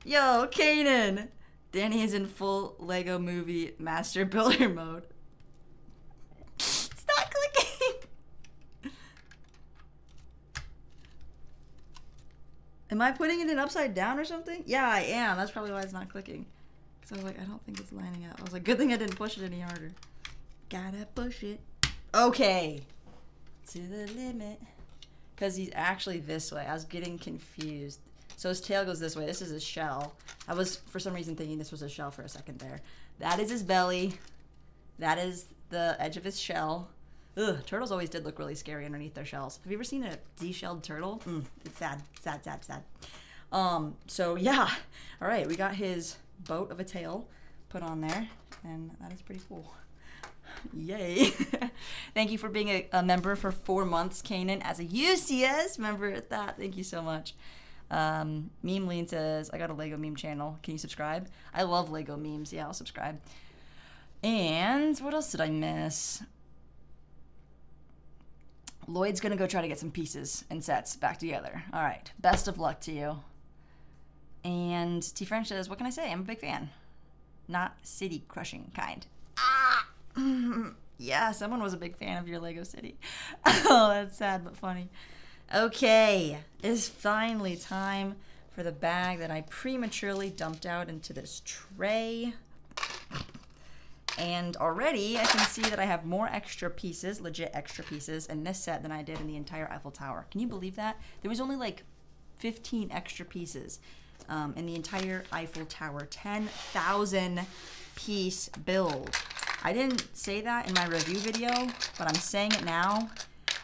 Yo, Kanan! Danny is in full Lego Movie Master Builder mode. It's not clicking! Am I putting it in upside down or something? Yeah, I am. That's probably why it's not clicking. Because I was like, I don't think it's lining up. I was like, good thing I didn't push it any harder. Gotta push it. Okay. To the limit. Because he's actually this way. I was getting confused. So his tail goes this way. This is his shell. I was, for some reason, thinking this was a shell for a second there. That is his belly. That is the edge of his shell. Ugh, turtles always did look really scary underneath their shells. Have you ever seen a de-shelled turtle? It's sad. Sad, sad, sad. So, yeah. All right, we got his boat of a tail put on there. And that is pretty cool. Yay. Thank you for being a member for 4 months, Kanan, as a UCS member at that. Thank you so much. Meme Lean says, I got a Lego meme channel. Can you subscribe? I love Lego memes. Yeah, I'll subscribe. And what else did I miss? Lloyd's going to go try to get some pieces and sets back together. All right. Best of luck to you. And T. French says, what can I say? I'm a big fan. Not city crushing kind. Ah! Yeah, someone was a big fan of your Lego City. Oh, that's sad but funny. Okay, it's finally time for the bag that I prematurely dumped out into this tray. And already I can see that I have more extra pieces, legit extra pieces, in this set than I did in the entire Eiffel Tower. Can you believe that? There was only like 15 extra pieces in the entire Eiffel Tower. 10,000 piece build. I didn't say that in my review video, but I'm saying it now.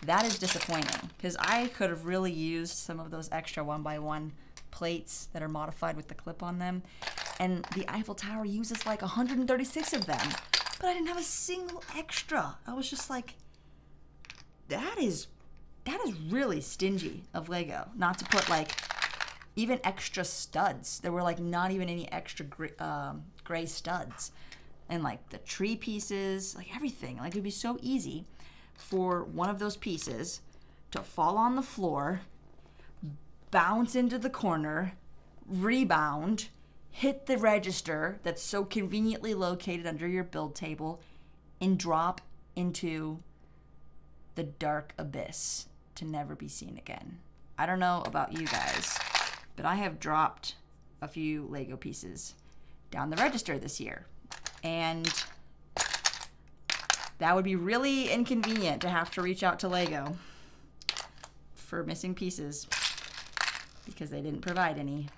That is disappointing because I could have really used some of those extra 1x1 plates that are modified with the clip on them. And the Eiffel Tower uses like 136 of them, but I didn't have a single extra. I was just like, that is really stingy of Lego not to put like even extra studs. There were like not even any extra gray studs. And like the tree pieces, like everything. Like it would be so easy for one of those pieces to fall on the floor, bounce into the corner, rebound, hit the register that's so conveniently located under your build table, and drop into the dark abyss to never be seen again. I don't know about you guys, but I have dropped a few Lego pieces down the register this year. And that would be really inconvenient to have to reach out to Lego for missing pieces because they didn't provide any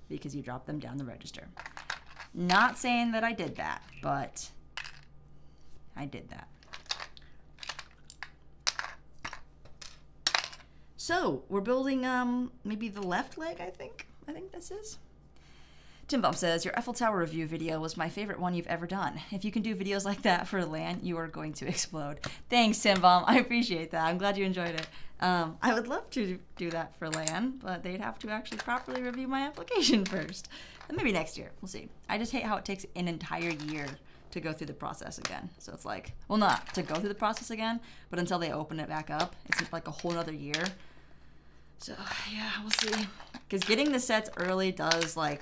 because you dropped them down the register. Not saying that I did that, but I did that. So we're building maybe the left leg, I think this is. Tim Bump says, your Eiffel Tower review video was my favorite one you've ever done. If you can do videos like that for LAN, you are going to explode. Thanks, Tim Bump. I appreciate that. I'm glad you enjoyed it. I would love to do that for LAN, but they'd have to actually properly review my application first. And maybe next year. We'll see. I just hate how it takes an entire year to go through the process again. So it's like, well, not to go through the process again, but until they open it back up, it's like a whole other year. So yeah, we'll see. Because getting the sets early does like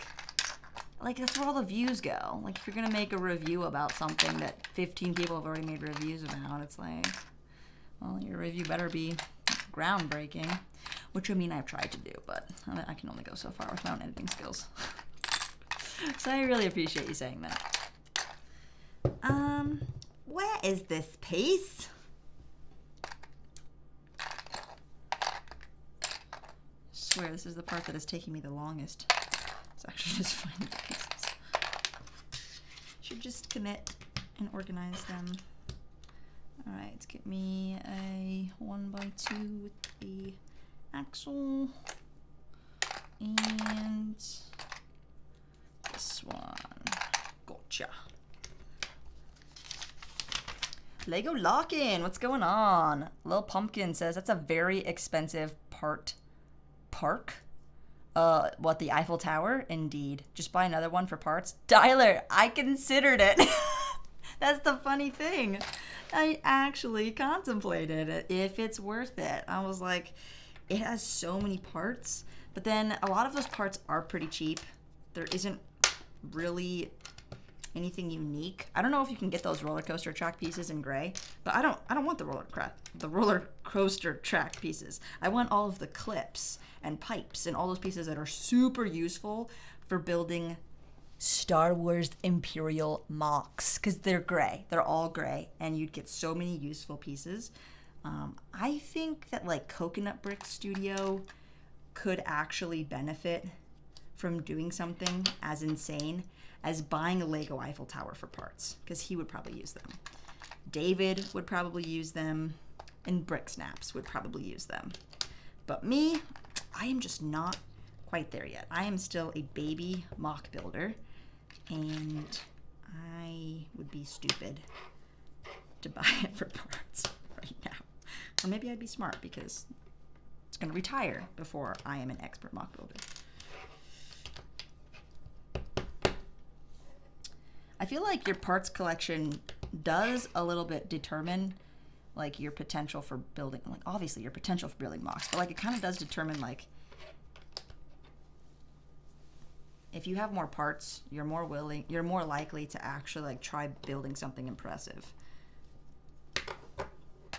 that's where all the views go. Like if you're gonna make a review about something that 15 people have already made reviews about, it's like, well, your review better be groundbreaking. Which I mean I've tried to do, but I can only go so far with my own editing skills. So I really appreciate you saying that. Where is this piece? I swear this is the part that is taking me the longest. It's actually just finding the pieces. Should just commit and organize them. Alright, let's get me a 1x2 with the axle. And this one. Gotcha. Lego lock-in, what's going on? Lil Pumpkin says that's a very expensive park. What, the Eiffel Tower? Indeed. Just buy another one for parts. Tyler, I considered it. That's the funny thing. I actually contemplated it, if it's worth it. I was like, it has so many parts, but then a lot of those parts are pretty cheap. There isn't really anything unique. I don't know if you can get those roller coaster track pieces in gray, but I don't want the roller coaster track pieces. I want all of the clips and pipes and all those pieces that are super useful for building Star Wars Imperial mocks, because they're gray. They're all gray, and you'd get so many useful pieces. I think that like Coconut Brick Studio could actually benefit from doing something as insane as buying a Lego Eiffel Tower for parts, because he would probably use them. David would probably use them, and Brick Snaps would probably use them. But me, I am just not quite there yet. I am still a baby mock builder, and I would be stupid to buy it for parts right now. Or maybe I'd be smart because it's going to retire before I am an expert mock builder. I feel like your parts collection does a little bit determine like your potential for building, like obviously your potential for building mocks, but like it kind of does determine like if you have more parts, you're more likely to actually like try building something impressive.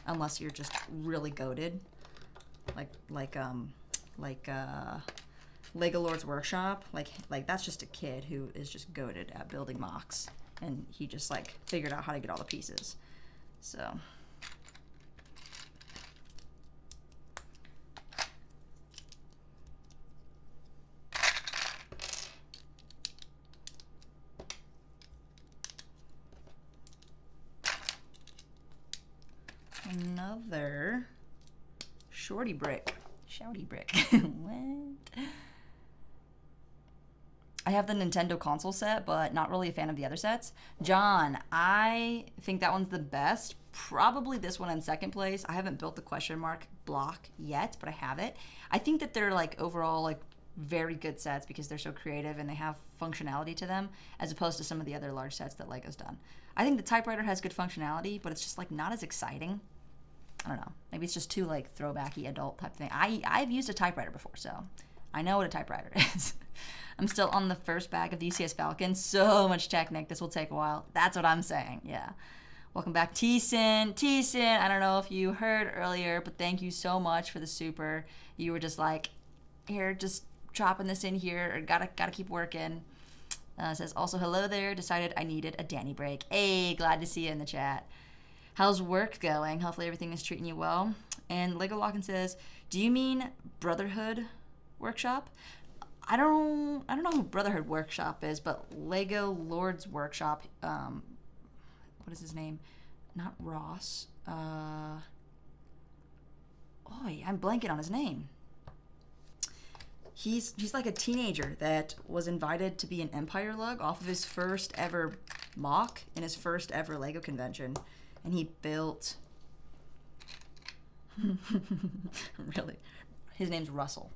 Unless you're just really goated, like Lego Lord's Workshop, like that's just a kid who is just goated at building mocks, and he just like figured out how to get all the pieces. So another shouty brick. What? I have the Nintendo console set, but not really a fan of the other sets. John, I think that one's the best. Probably this one in second place. I haven't built the question mark block yet, but I have it. I think that they're like overall like very good sets because they're so creative and they have functionality to them as opposed to some of the other large sets that Lego's done. I think the typewriter has good functionality, but it's just like not as exciting. I don't know. Maybe it's just too like throwbacky adult type thing. I've used a typewriter before, so I know what a typewriter is. I'm still on the first bag of the UCS Falcon. So much Technic. This will take a while. That's what I'm saying. Yeah. Welcome back, T-Sin. T-Sin, I don't know if you heard earlier, but thank you so much for the super. You were just like, here, just dropping this in here. Or gotta keep working. Says also hello there. Decided I needed a Danny break. Hey, glad to see you in the chat. How's work going? Hopefully everything is treating you well. And Lego Lockin says, do you mean Brotherhood Workshop? I don't know who Brotherhood Workshop is, but Lego Lord's Workshop, what is his name? Not Ross. I'm blanking on his name. he's like a teenager that was invited to be an Empire Lug off of his first ever mock in his first ever Lego convention, and he built. Really, his name's Russell.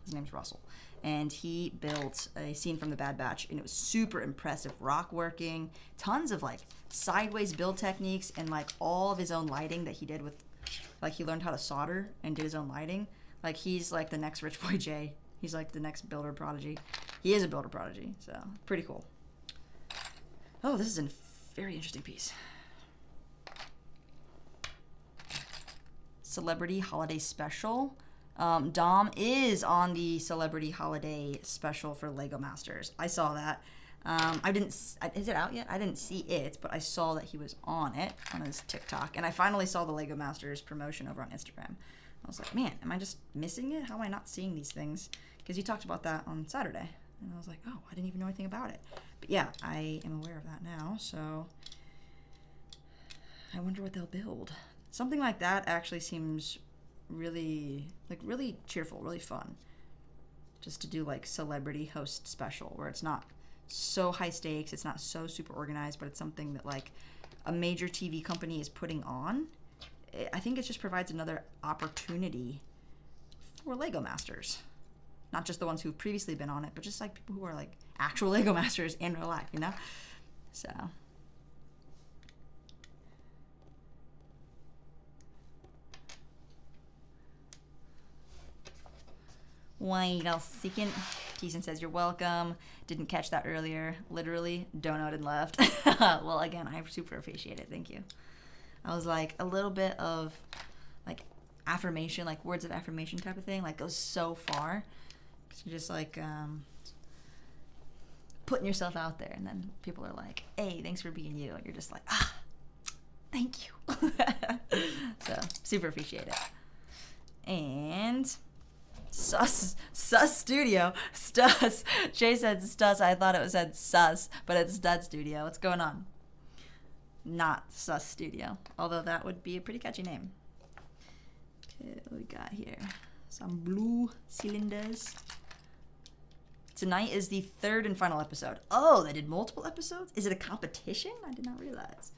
And he built a scene from The Bad Batch, and it was super impressive. Rock working, tons of like sideways build techniques, and like all of his own lighting that he did with, like he learned how to solder and did his own lighting. Like he's like the next Rich Boy J. He's like the next builder prodigy. He is a builder prodigy, so pretty cool. Oh, this is a very interesting piece. Celebrity Holiday Special. Dom is on the Celebrity Holiday Special for Lego Masters. I saw that. Is it out yet? I didn't see it, but I saw that he was on it on his TikTok. And I finally saw the Lego Masters promotion over on Instagram. I was like, man, am I just missing it? How am I not seeing these things? Because you talked about that on Saturday. And I was like, oh, I didn't even know anything about it. But yeah, I am aware of that now. So I wonder what they'll build. Something like that actually seems really cheerful, really fun. Just to do like celebrity host special where it's not so high stakes, it's not so super organized, but it's something that like a major TV company is putting on. I think it just provides another opportunity for Lego Masters. Not just the ones who've previously been on it, but just like people who are like actual Lego Masters in real life, you know? So wait a second. Keeson says you're welcome. Didn't catch that earlier. Literally donoed and left. Well, again, I super appreciate it. Thank you. I was like a little bit of like affirmation, like words of affirmation type of thing, like goes so far. Cause you're just like putting yourself out there, and then people are like, "Hey, thanks for being you," and you're just like, "Ah, thank you." So super appreciate it. And Sus Studio. Stus. Jay said Stus. I thought it said Sus, but it's Stud Studio. What's going on? Not Sus Studio. Although that would be a pretty catchy name. Okay, what we got here? Some blue cylinders. Tonight is the third and final episode. Oh, they did multiple episodes? Is it a competition? I did not realize.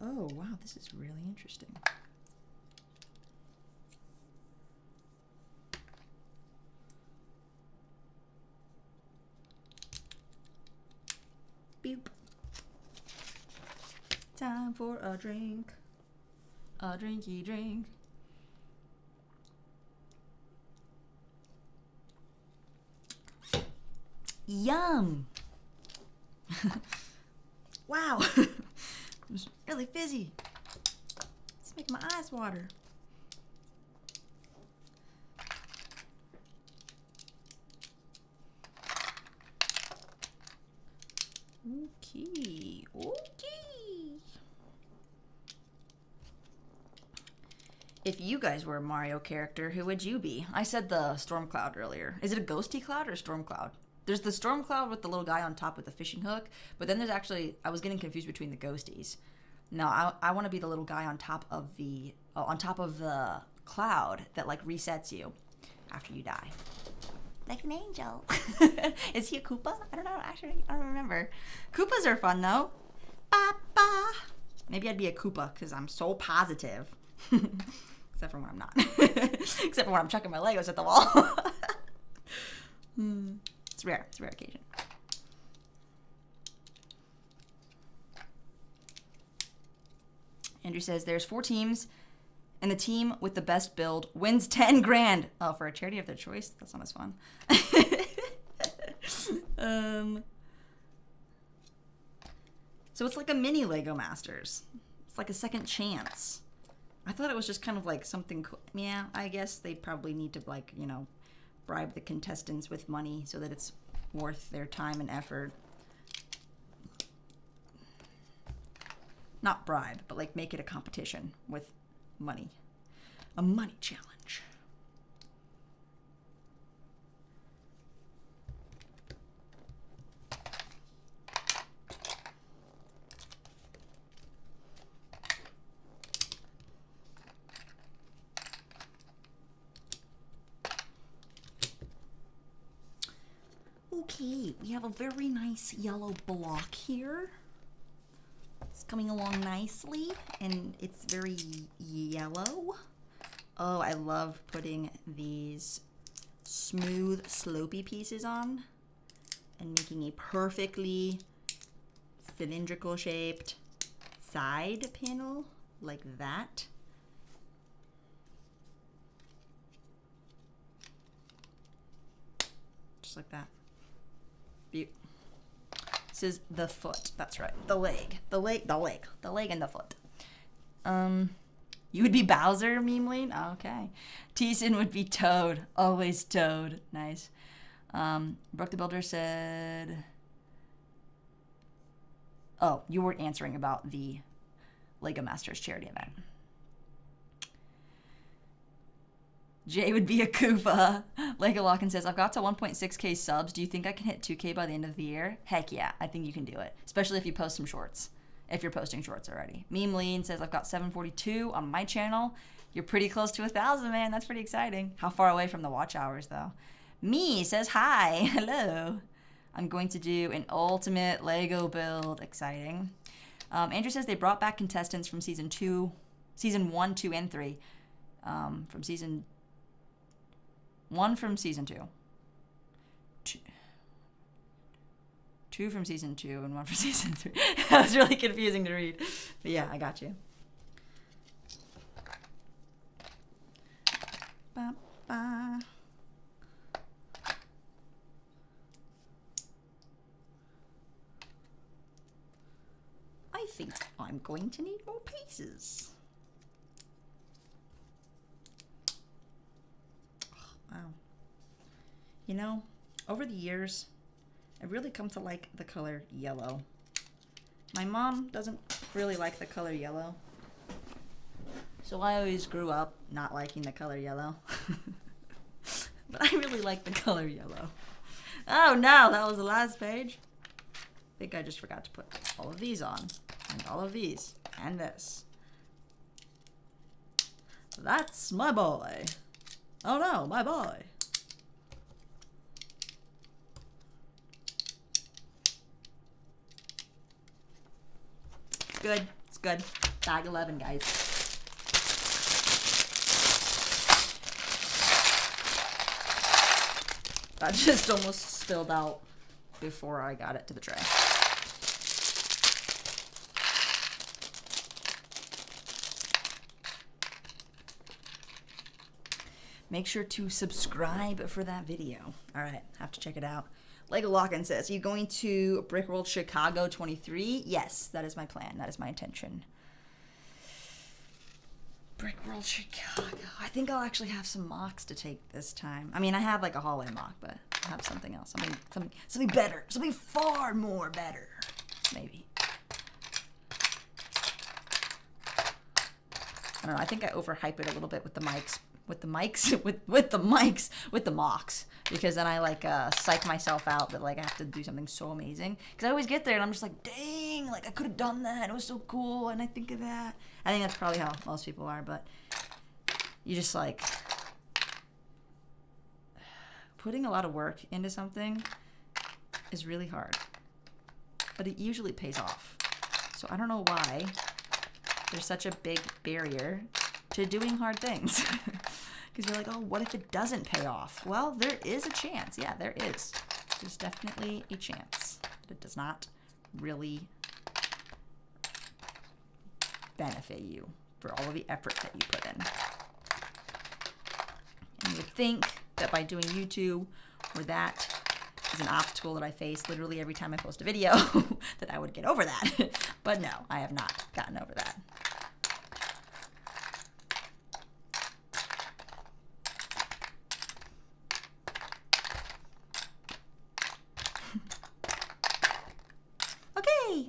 Oh, wow, this is really interesting. Boop. Time for a drink. A drinky drink. Yum! Wow! It's really fizzy. It's making my eyes water. Okay. If you guys were a Mario character, who would you be? I said the Storm Cloud earlier. Is it a ghosty cloud or a Storm Cloud? There's the Storm Cloud with the little guy on top with the fishing hook, but then there's actually, I was getting confused between the ghosties. No, I want to be the little guy on top of the cloud that like resets you after you die. Like an angel. Is he a Koopa? I don't know. Actually, I don't remember. Koopas are fun though. Ba-ba. Maybe I'd be a Koopa because I'm so positive. Except for when I'm not. Except for when I'm chucking my Legos at the wall. It's rare. It's a rare occasion. Andrew says there's 4 teams, and the team with the best build wins 10 grand. Oh, for a charity of their choice? That's not as fun. So it's like a mini Lego Masters. It's like a second chance. I thought it was just kind of like something cool. Yeah, I guess they probably need to like, you know, bribe the contestants with money so that it's worth their time and effort. Not bribe, but like make it a competition with money. A money challenge. Okay, we have a very nice yellow block here. It's coming along nicely, and it's very yellow. Oh, I love putting these smooth, slopey pieces on and making a perfectly cylindrical shaped side panel like that. Just like that. Beaut. This is the foot. That's right. The leg and the foot. You would be Bowser, meme lean? Oh, okay. Teason would be Toad. Always Toad. Nice. Brooke the Builder said... Oh, you weren't answering about the Lego Masters charity event. Jay would be a Koopa. Lego Lockin says, I've got to 1.6k subs. Do you think I can hit 2k by the end of the year? Heck yeah, I think you can do it. Especially if you post some shorts. If you're posting shorts already. Meme Lean says, I've got 742 on my channel. You're pretty close to 1,000, man. That's pretty exciting. How far away from the watch hours, though? Me says, hi. Hello. I'm going to do an ultimate Lego build. Exciting. Andrew says they brought back contestants from season 1, 2, and 3. From season 1 from season 2. 2 from season 2 and 1 from season 3. That was really confusing to read. But yeah, I got you. Ba, ba. I think I'm going to need more pieces. Oh, wow. You know, over the years, I've really come to like the color yellow. My mom doesn't really like the color yellow. So I always grew up not liking the color yellow. But I really like the color yellow. Oh no, that was the last page. I think I just forgot to put all of these on. And all of these. And this. That's my boy. Oh no, my boy. It's good. It's good. Bag 11, guys. That just almost spilled out before I got it to the tray. Make sure to subscribe for that video. All right, have to check it out. Lego Lockin says, are you going to Brickworld Chicago 23? Yes, that is my plan. That is my intention. Brickworld Chicago. I think I'll actually have some mocks to take this time. I mean, I have like a hallway mock, but I'll have something else. Something better. Something far more better. Maybe. I don't know. I think I overhype it a little bit with the mics. With the mocks, because then I like psych myself out that like I have to do something so amazing, because I always get there and I'm just like, dang, like I could have done that, it was so cool, and I think of that. I think that's probably how most people are, but you just like putting a lot of work into something is really hard, but it usually pays off. So I don't know why there's such a big barrier to doing hard things. Because you're like, oh, what if it doesn't pay off? Well, there is a chance. Yeah, there is. There's definitely a chance. But it does not really benefit you for all of the effort that you put in. And you would think that by doing YouTube, where that is an obstacle that I face literally every time I post a video, that I would get over that. But no, I have not gotten over that.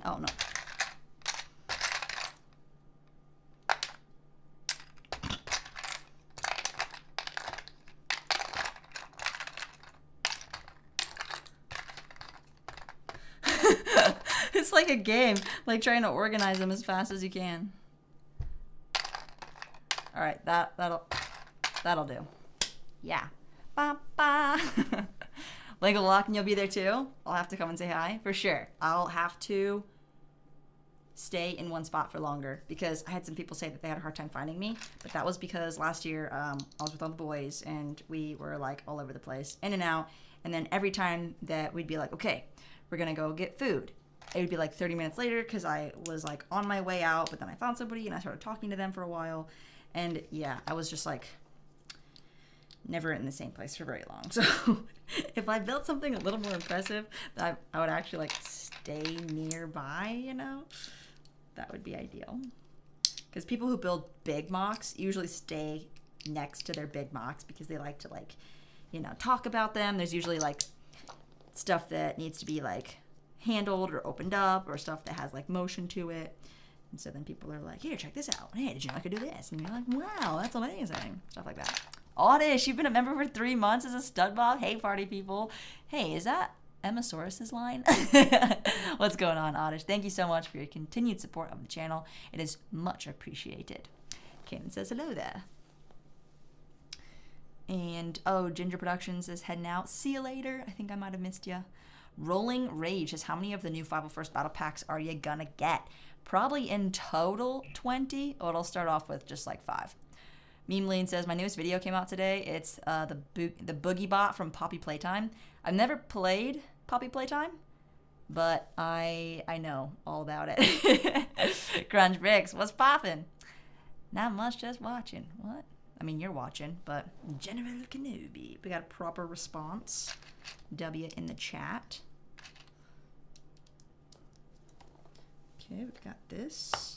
Oh no. It's like a game, like trying to organize them as fast as you can. All right, that'll do. Yeah. Ba, ba. Lego Lock, and you'll be there too? I'll have to come and say hi for sure. I'll have to stay in one spot for longer because I had some people say that they had a hard time finding me, but that was because last year I was with all the boys and we were like all over the place, in and out, and then every time that we'd be like, okay, we're gonna go get food, it would be like 30 minutes later because I was like on my way out, but then I found somebody and I started talking to them for a while, and yeah, I was just like never in the same place for very long. So if I built something a little more impressive, I would actually like stay nearby, you know? That would be ideal. Because people who build big mocks usually stay next to their big mocks because they like to like, you know, talk about them. There's usually like stuff that needs to be like handled or opened up or stuff that has like motion to it. And so then people are like, here, check this out. Hey, did you know I could do this? And you're like, wow, that's amazing. Stuff like that. Oddish, you've been a member for 3 months as a stud bob. Hey, party people. Hey, is that Emmasaurus's line? What's going on, Oddish? Thank you so much for your continued support of the channel. It is much appreciated. Kanan says hello there. And, oh, Ginger Productions is heading out. See you later. I think I might have missed you. Rolling Rage says, how many of the new 501st battle packs are you gonna get? Probably in total 20. Oh, it'll start off with just like 5. Meme Lean says, my newest video came out today. It's the Boogie Bot from Poppy Playtime. I've never played Poppy Playtime, but I know all about it. Grunge Bricks, what's poppin'? Not much, just watching. What? I mean, you're watching, but General Kenobi. We got a proper response. W in the chat. Okay, we've got this.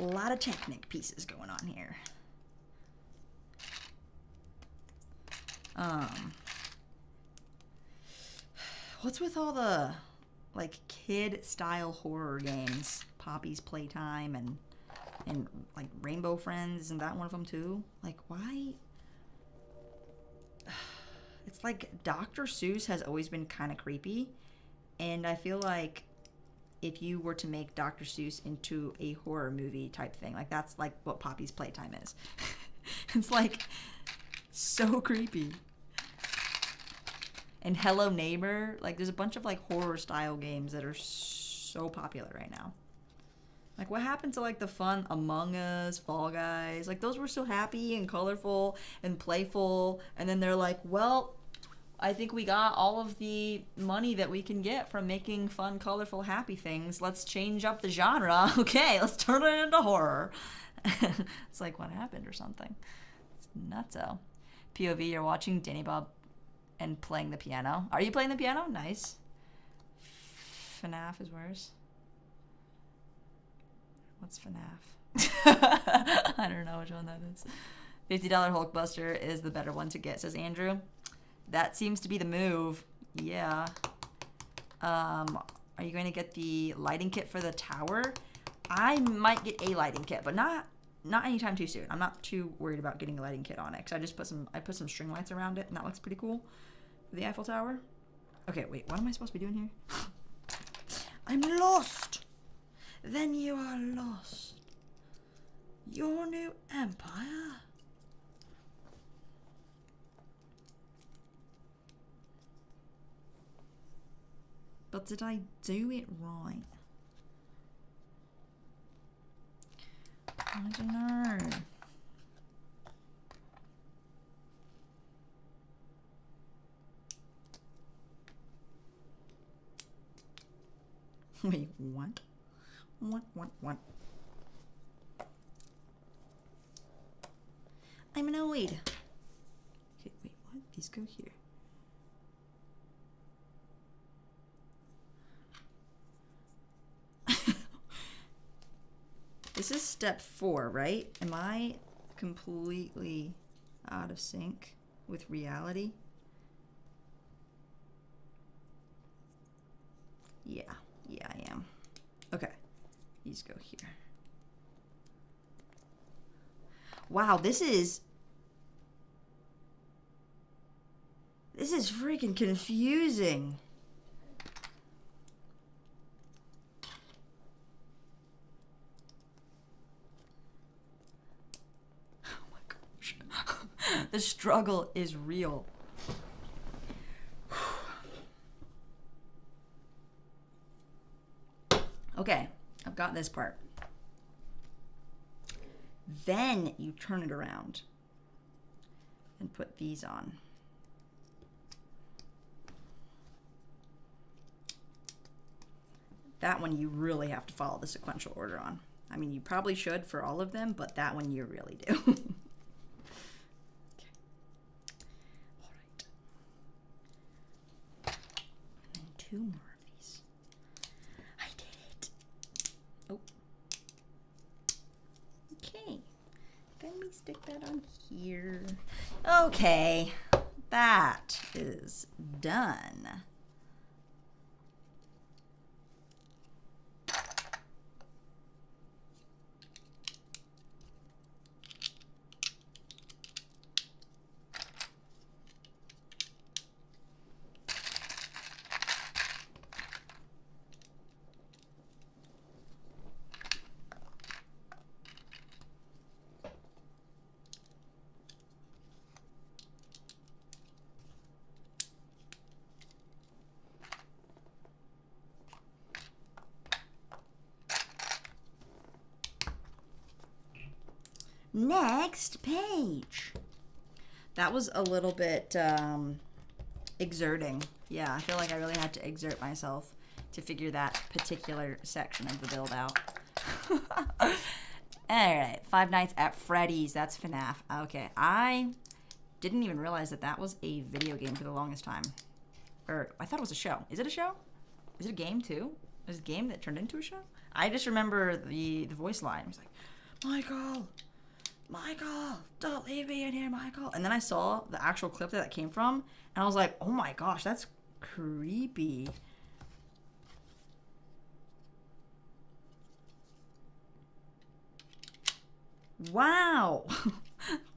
A lot of Technic pieces going on here. What's with all the like kid style horror games? Poppy's Playtime and like Rainbow Friends, isn't that one of them too? Like why? It's like Dr. Seuss has always been kind of creepy, and I feel like if you were to make Dr. Seuss into a horror movie type thing, like that's like what Poppy's Playtime is. It's like so creepy. And Hello Neighbor, like there's a bunch of like horror style games that are so popular right now. Like what happened to like the fun Among Us, Fall Guys? Like those were so happy and colorful and playful, and then they're like, well, I think we got all of the money that we can get from making fun, colorful, happy things. Let's change up the genre. Okay, let's turn it into horror. It's like, what happened or something? It's nutso. POV, you're watching Danny Bob and playing the piano. Are you playing the piano? Nice. FNAF is worse. What's FNAF? I don't know which one that is. $50 Hulkbuster is the better one to get, says Andrew. That seems to be the move. Yeah. Are you going to get the lighting kit for the tower? I might get a lighting kit, but not anytime too soon. I'm not too worried about getting a lighting kit on it because I put some string lights around it, and that looks pretty cool for the Eiffel Tower. Okay, wait. What am I supposed to be doing here? I'm lost. Then you are lost. Your new empire. But did I do it right? I don't know. Wait, what? What? I'm annoyed. Okay, wait, what? These go here. This is step 4, right? Am I completely out of sync with reality? Yeah, I am. Okay, these go here. Wow, this is freaking confusing. Oh my gosh. The struggle is real. Okay, I've got this part. Then you turn it around and put these on. That one you really have to follow the sequential order on. I mean, you probably should for all of them, but that one you really do. Okay. All right. And then 2 more of these. I did it. Oh. Okay. Then we stick that on here. Okay. That is done. Next page. That was a little bit exerting. Yeah, I feel like I really had to exert myself to figure that particular section of the build out. All right, Five Nights at Freddy's. That's FNAF. Okay, I didn't even realize that that was a video game for the longest time. Or I thought it was a show. Is it a show? Is it a game too? Is it a game that turned into a show? I just remember the voice line. It was like, Michael, don't leave me in here, Michael. And then I saw the actual clip that came from, and I was like, oh my gosh, that's creepy. Wow.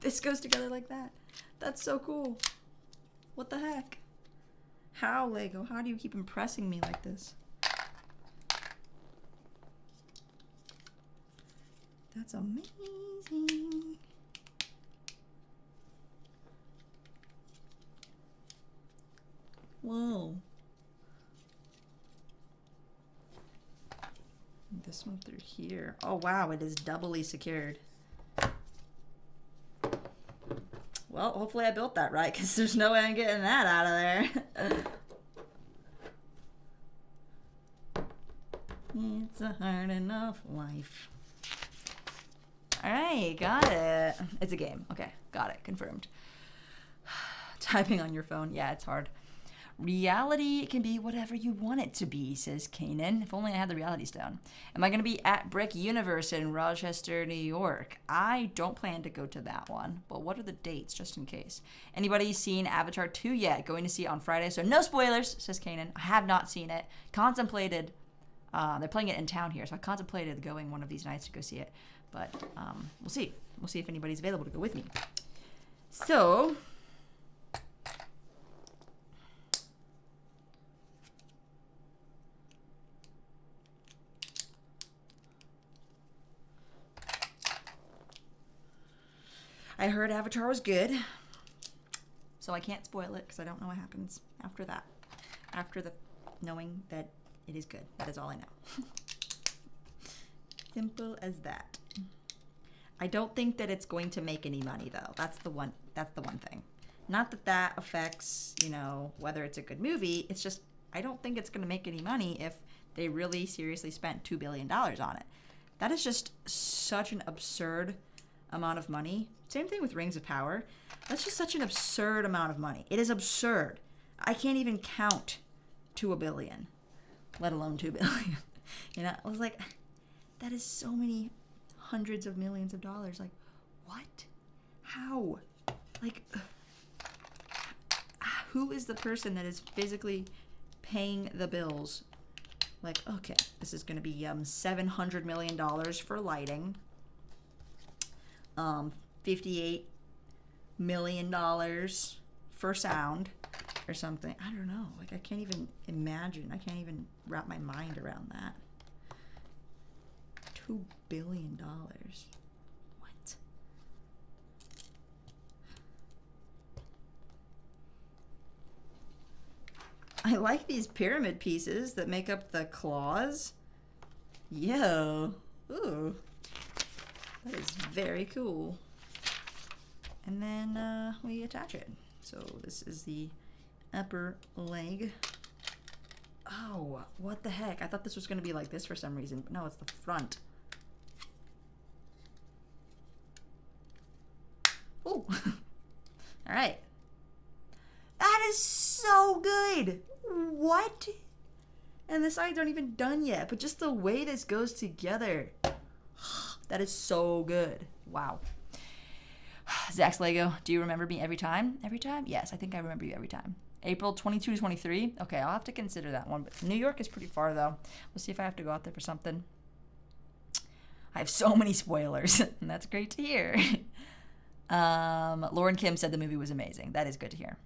This goes together like that. That's so cool. What the heck? How, Lego? How do you keep impressing me like this? That's amazing. Whoa. This one through here. Oh wow, it is doubly secured. Well, hopefully I built that right, because there's no way I'm getting that out of there. It's a hard enough life. Alright, got it. It's a game. Okay, got it. Confirmed. Typing on your phone. Yeah, it's hard. Reality can be whatever you want it to be, says Kanan. If only I had the reality stone. Am I going to be at Brick Universe in Rochester, New York? I don't plan to go to that one, but what are the dates, just in case? Anybody seen Avatar 2 yet? Going to see it on Friday, so no spoilers, says Kanan. I have not seen it. Contemplated. They're playing it in town here, so I contemplated going one of these nights to go see it. But we'll see. We'll see if anybody's available to go with me. So, I heard Avatar was good, so I can't spoil it because I don't know what happens after that. After the knowing that it is good. That is all I know. Simple as that. I don't think that it's going to make any money though. That's the one thing. Not that that affects, you know, whether it's a good movie. It's just I don't think it's going to make any money if they really seriously spent $2 billion on it. That is just such an absurd amount of money. Same thing with Rings of Power. That's just such an absurd amount of money. It is absurd. I can't even count to $1 billion, let alone $2 billion. You know, I was like, that is so many hundreds of millions of dollars. Like, what? How? Like, who is the person that is physically paying the bills? Like, okay, this is going to be $700 million for lighting. $58 million for sound or something. I don't know. Like, I can't even imagine. I can't even wrap my mind around that. $2 billion. What? I like these pyramid pieces that make up the claws. Yo. Ooh. That is very cool. And then we attach it. So this is the upper leg. Oh, what the heck? I thought this was going to be like this for some reason, but no, it's the front. Oh. All right. That is so good. What? And the sides aren't even done yet, but just the way this goes together. That is so good. Wow. Zach's Lego, do you remember me every time? Every time? Yes, I think I remember you every time. April 22 to 23. Okay, I'll have to consider that one. But New York is pretty far, though. We'll see if I have to go out there for something. I have so many spoilers, and that's great to hear. Lauren Kim said the movie was amazing. That is good to hear.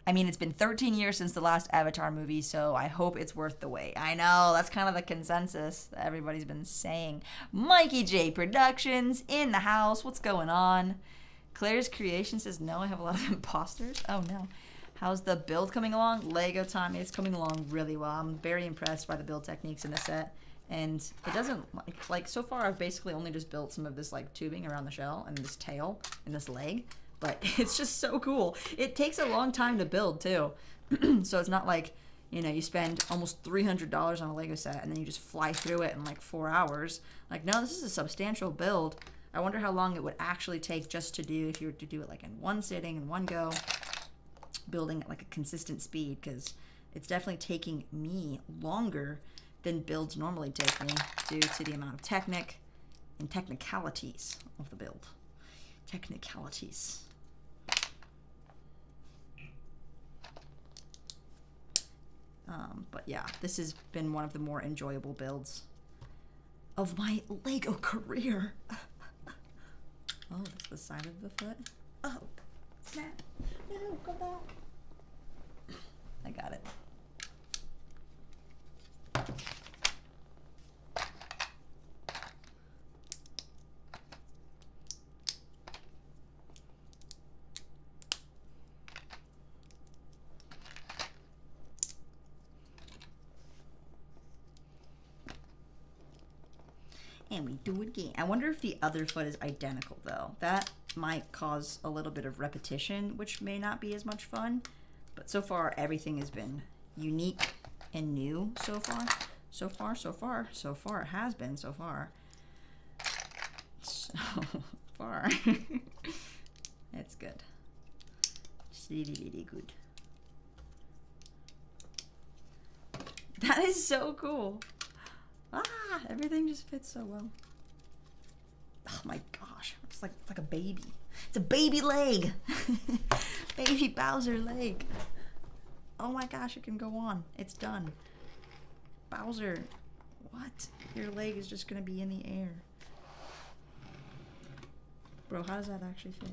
I mean, it's been 13 years since the last Avatar movie, so I hope it's worth the wait. I know, that's kind of the consensus that everybody's been saying. Mikey J Productions in the house. What's going on? Claire's Creation says, no, I have a lot of imposters. Oh, no. How's the build coming along? Lego Tommy, it's coming along really well. I'm very impressed by the build techniques in the set. And it doesn't, like so far I've basically only just built some of this, like, tubing around the shell and this tail and this leg. But it's just so cool. It takes a long time to build, too. So it's not like, you know, you spend almost $300 on a Lego set and then you just fly through it in like 4 hours. Like, no, this is a substantial build. I wonder how long it would actually take just to do, if you were to do it like in one sitting, in one go, building at like a consistent speed, because it's definitely taking me longer than builds normally take me due to the amount of Technic and technicalities of the build. Technicalities. But yeah, this has been one of the more enjoyable builds of my Lego career. Oh, that's the side of the foot. Oh, snap. No, go back. I got it. And we do it again. I wonder if the other foot is identical, though. That might cause a little bit of repetition, which may not be as much fun. But so far, everything has been unique and new so far. So far. It has been so far. So far. It's good. It's really good. That is so cool. Ah, everything just fits so well. Oh my gosh, it's like a baby. It's a baby leg. Baby Bowser leg. Oh my gosh, it can go on. It's done. Bowser, what? Your leg is just gonna be in the air. Bro, how does that actually fit?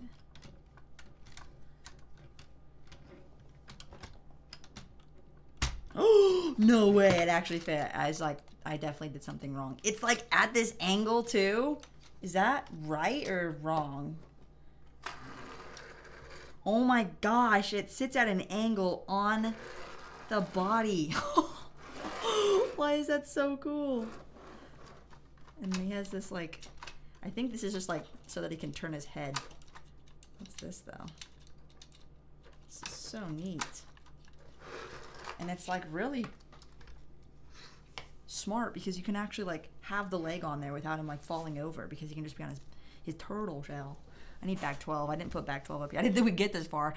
Oh, no way, it actually fit. I was like, I definitely did something wrong. It's like at this angle too. Is that right or wrong? Oh my gosh, it sits at an angle on the body. Why is that so cool? And he has this like, I think this is just like so that he can turn his head. What's this though? This is so neat. And it's like really smart because you can actually like have the leg on there without him like falling over because he can just be on his turtle shell. I need back 12. I didn't put back 12 up yet. I didn't think we'd get this far.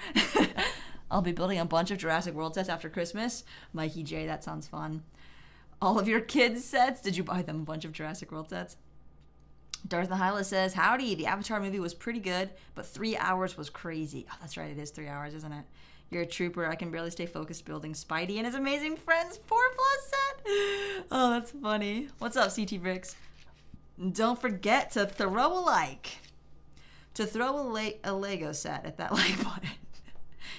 I'll be building a bunch of Jurassic World sets after Christmas. Mikey J, that sounds fun. All of your kids' sets? Did you buy them a bunch of Jurassic World sets? Darth Hyla says, howdy, the Avatar movie was pretty good, but 3 hours was crazy. Oh, that's right, it is 3 hours, isn't it? You're a trooper. I can barely stay focused building Spidey and his amazing friends 4+ set. Oh, that's funny. What's up, CT Bricks? Don't forget to throw a like. To throw a Lego set at that like button.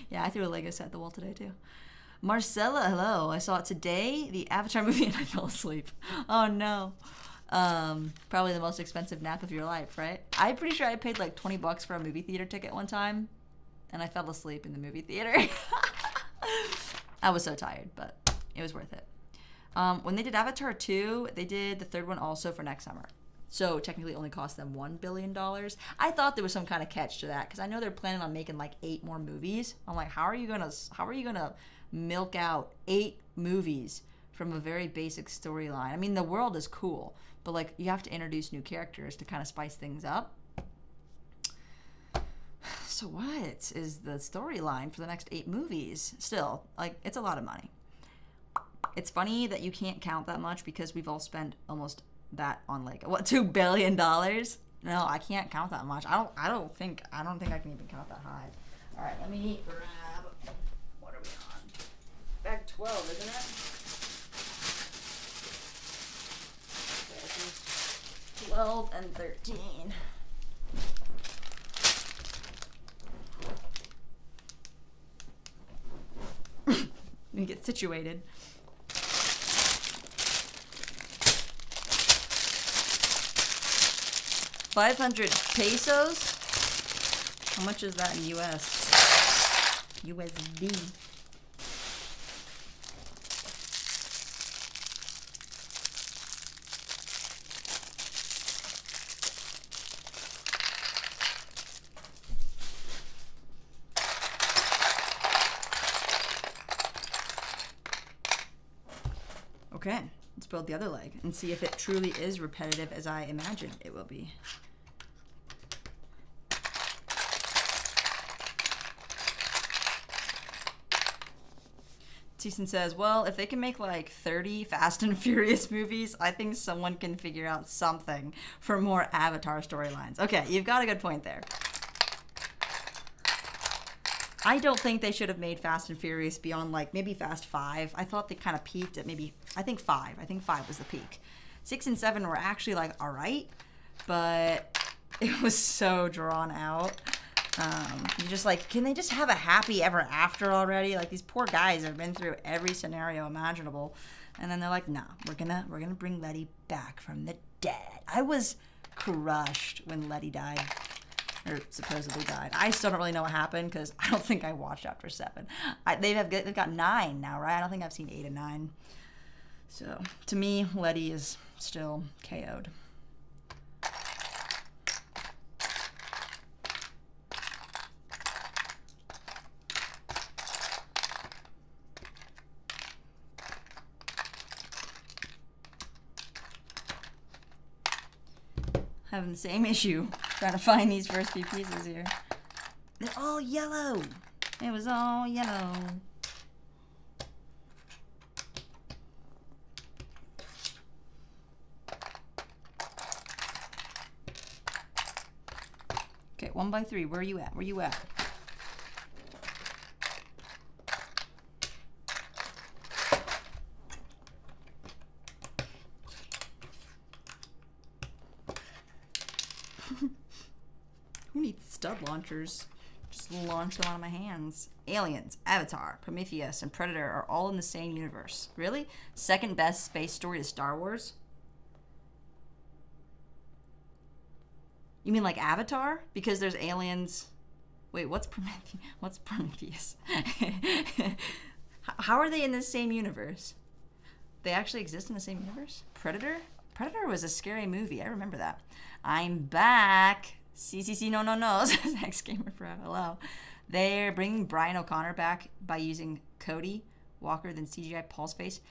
Yeah, I threw a Lego set at the wall today too. Marcella, hello. I saw it today, the Avatar movie, and I fell asleep. Oh no. Probably the most expensive nap of your life, right? I'm pretty sure I paid like $20 for a movie theater ticket one time, and I fell asleep in the movie theater. I was so tired, but it was worth it. When they did Avatar 2, they did the third one also for next summer. So technically it only cost them $1 billion. I thought there was some kind of catch to that because I know they're planning on making like 8 more movies. I'm like, how are you gonna milk out 8 movies from a very basic storyline? I mean, the world is cool, but like you have to introduce new characters to kind of spice things up. So what is the storyline for the next 8 movies? Still, like, it's a lot of money. It's funny that you can't count that much because we've all spent almost that on like what, $2 billion? No, I can't count that much. I don't think I can even count that high. All right, let me grab. What are we on? Bag 12, isn't it? 12 and 13. Let me get situated. $500 pesos? How much is that in US? USD. Okay, let's build the other leg and see if it truly is repetitive as I imagine it will be. Teason says, well, if they can make like 30 Fast and Furious movies, I think someone can figure out something for more Avatar storylines. Okay, you've got a good point there. I don't think they should have made Fast and Furious beyond like maybe Fast 5. I thought they kind of peaked at maybe, I think 5. I think 5 was the peak. 6 and 7 were actually like all right, but it was so drawn out. You're just like, can they just have a happy ever after already? Like, these poor guys have been through every scenario imaginable, and then they're like, nah, we're gonna bring Letty back from the dead. I was crushed when Letty died, or supposedly died. I still don't really know what happened because I don't think I watched after 7. They've got 9 now, right? I don't think I've seen 8 and 9. So to me, Letty is still KO'd. Having the same issue trying to find these first few pieces here. They're all yellow. It was all yellow. Okay, 1 by 3. Where are you at? Where you at? Who needs stud launchers? Just launch them out of my hands. Aliens, Avatar, Prometheus, and Predator are all in the same universe. Really? Second best space story to Star Wars? You mean like Avatar? Because there's aliens. Wait, what's Prometheus? What's Prometheus? How are they in the same universe? They actually exist in the same universe? Predator? Predator was a scary movie. I remember that. I'm back. CCC no. Next Gamer Pro. Hello. They're bringing Brian O'Connor back by using Cody Walker, then CGI Paul's face.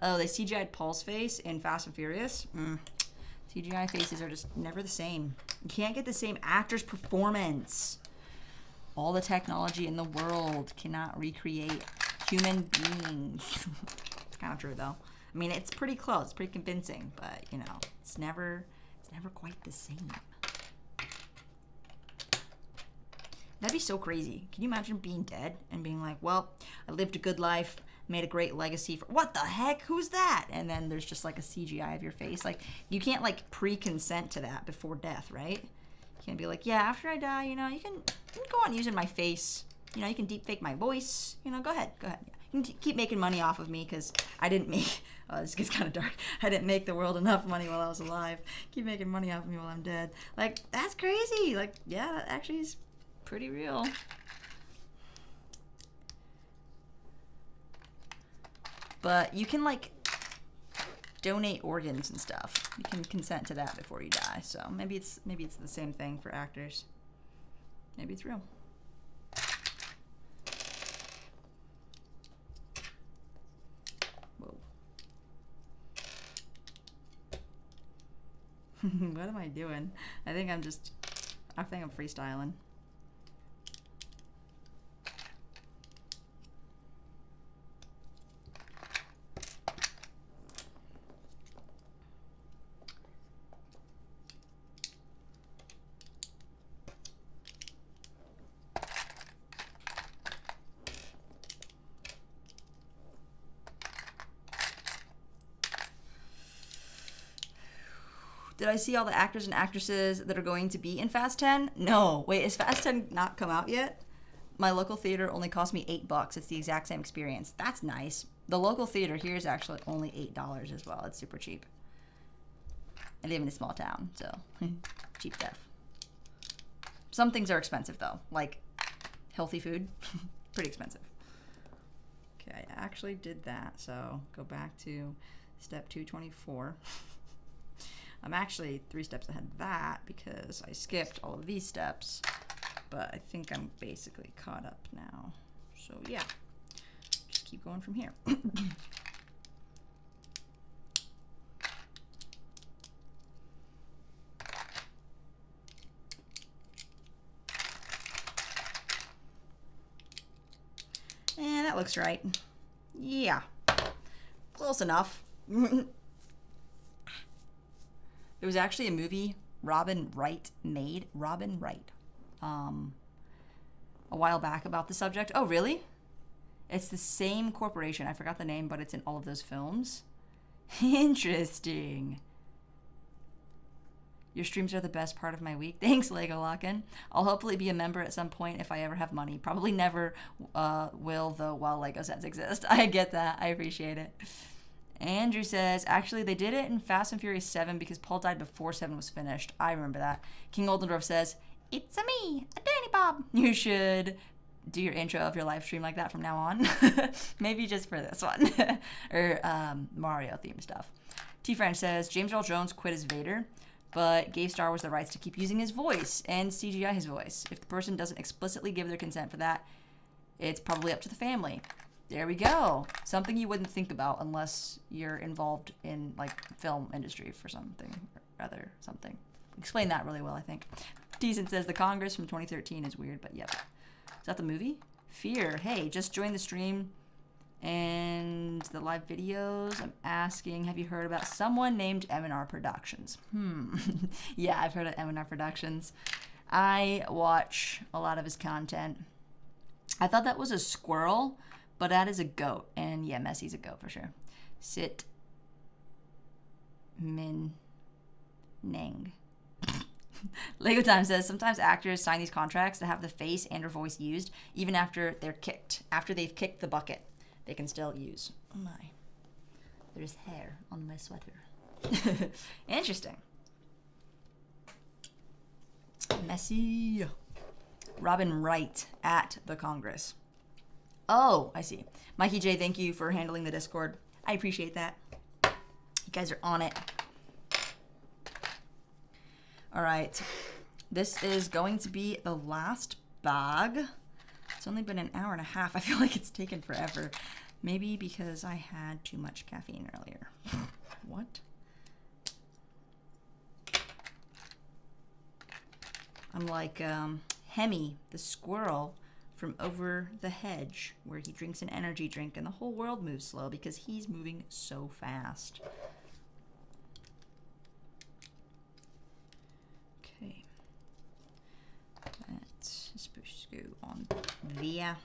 Oh, they CGI'd Paul's face in Fast and Furious? CGI faces are just never the same. You can't get the same actor's performance. All the technology in the world cannot recreate human beings. It's kind of true, though. I mean, it's pretty close. It's pretty convincing, but, you know, it's never quite the same. That'd be so crazy. Can you imagine being dead and being like, well, I lived a good life. made a great legacy for, what the heck, who's that? And then there's just like a CGI of your face. Like, you can't like pre-consent to that before death, right? You can't be like, yeah, after I die, you know, you can go on using my face. You know, you can deep fake my voice. You know, go ahead. Yeah. You can keep making money off of me because I didn't make, oh, this gets kind of dark. I didn't make the world enough money while I was alive. Keep making money off of me while I'm dead. Like, that's crazy. Like, yeah, that actually is pretty real. But you can, like, donate organs and stuff. You can consent to that before you die. So maybe it's the same thing for actors. Maybe it's real. Whoa. What am I doing? I think I'm freestyling. Did I see all the actors and actresses that are going to be in Fast 10? No. Wait, is Fast 10 not come out yet? My local theater only cost me $8. It's the exact same experience. That's nice. The local theater here is actually only $8 as well. It's super cheap. I live in a small town, so cheap stuff. Some things are expensive though, like healthy food. Pretty expensive. Okay, I actually did that, so go back to step 224. I'm actually 3 steps ahead of that because I skipped all of these steps, but I think I'm basically caught up now. So yeah, just keep going from here. And that looks right. Yeah, close enough. There was actually a movie Robin Wright made, a while back about the subject. Oh, really? It's the same corporation. I forgot the name, but it's in all of those films. Interesting. Your streams are the best part of my week. Thanks, Lego Lockin'. I'll hopefully be a member at some point if I ever have money. Probably never will, though, while Lego sets exist. I get that. I appreciate it. Andrew says, actually, they did it in Fast and Furious 7 because Paul died before 7 was finished. I remember that. King Oldendorf says, it's a me, a Danny Bob. You should do your intro of your live stream like that from now on. Maybe just for this one. Or Mario theme stuff. T. French says, James Earl Jones quit as Vader, but gave Star Wars the rights to keep using his voice and CGI his voice. If the person doesn't explicitly give their consent for that, it's probably up to the family. There we go. Something you wouldn't think about unless you're involved in, like, film industry for something, or rather, something. Explain that really well, I think. Decent says, the Congress from 2013 is weird, but yep. Is that the movie? Fear. Hey, just joined the stream and the live videos. I'm asking, have you heard about someone named M&R Productions? Yeah, I've heard of M&R Productions. I watch a lot of his content. I thought that was a squirrel, but that is a goat. And yeah, Messi's a goat for sure. Sit Min Neng. Lego Time says, sometimes actors sign these contracts to have the face and or voice used even after they're kicked. After they've kicked the bucket, they can still use. Oh my. There's hair on my sweater. Interesting. Messy. Robin Wright at the Congress. Oh, I see. Mikey J, thank you for handling the Discord. I appreciate that. You guys are on it. All right. This is going to be the last bag. It's only been an hour and a half. I feel like it's taken forever. Maybe because I had too much caffeine earlier. What? I'm like Hemi, the squirrel from Over the Hedge, where he drinks an energy drink and the whole world moves slow because he's moving so fast. Okay. That's supposed to go on there.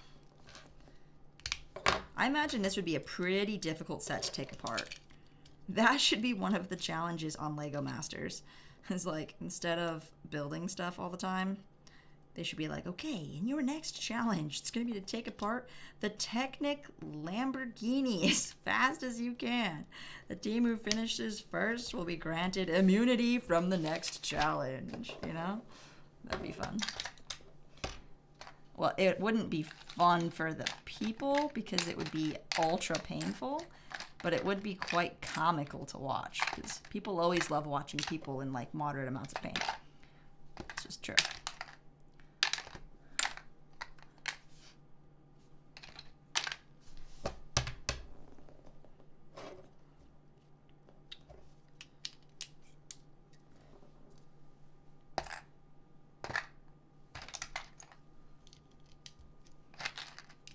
I imagine this would be a pretty difficult set to take apart. That should be one of the challenges on Lego Masters. Is like, instead of building stuff all the time, they should be like, okay, in your next challenge, it's going to be to take apart the Technic Lamborghini as fast as you can. The team who finishes first will be granted immunity from the next challenge, you know? That'd be fun. Well, it wouldn't be fun for the people because it would be ultra painful, but it would be quite comical to watch because people always love watching people in like moderate amounts of pain. It's just true.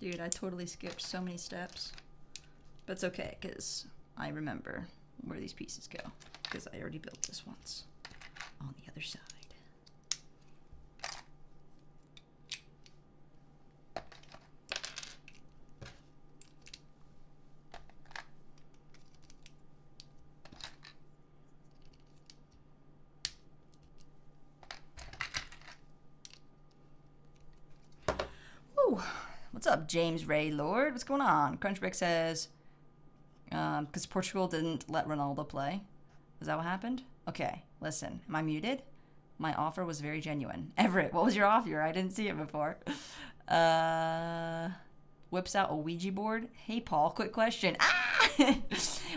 Dude, I totally skipped so many steps. But it's okay, because I remember where these pieces go. Because I already built this once on the other side. Woo! What's up, James Ray Lord? What's going on? Crunchbrick says, because Portugal didn't let Ronaldo play. Is that what happened? Okay, listen. Am I muted? My offer was very genuine. Everett, what was your offer? I didn't see it before. Whips out a Ouija board. Hey, Paul, quick question. Ah!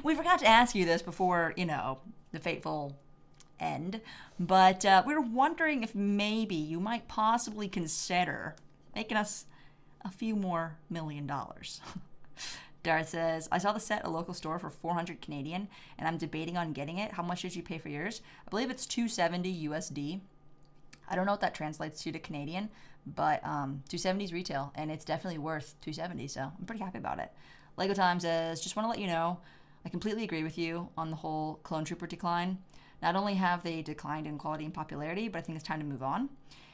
We forgot to ask you this before, you know, the fateful end. But we were wondering if maybe you might possibly consider making us a few more $1 million. Darth says, I saw the set at a local store for 400 Canadian, and I'm debating on getting it. How much did you pay for yours? I believe it's 270 USD. I don't know what that translates to Canadian, but 270 is retail, and it's definitely worth 270, so I'm pretty happy about it. Lego Time says, just want to let you know, I completely agree with you on the whole Clone Trooper decline. Not only have they declined in quality and popularity, but I think it's time to move on.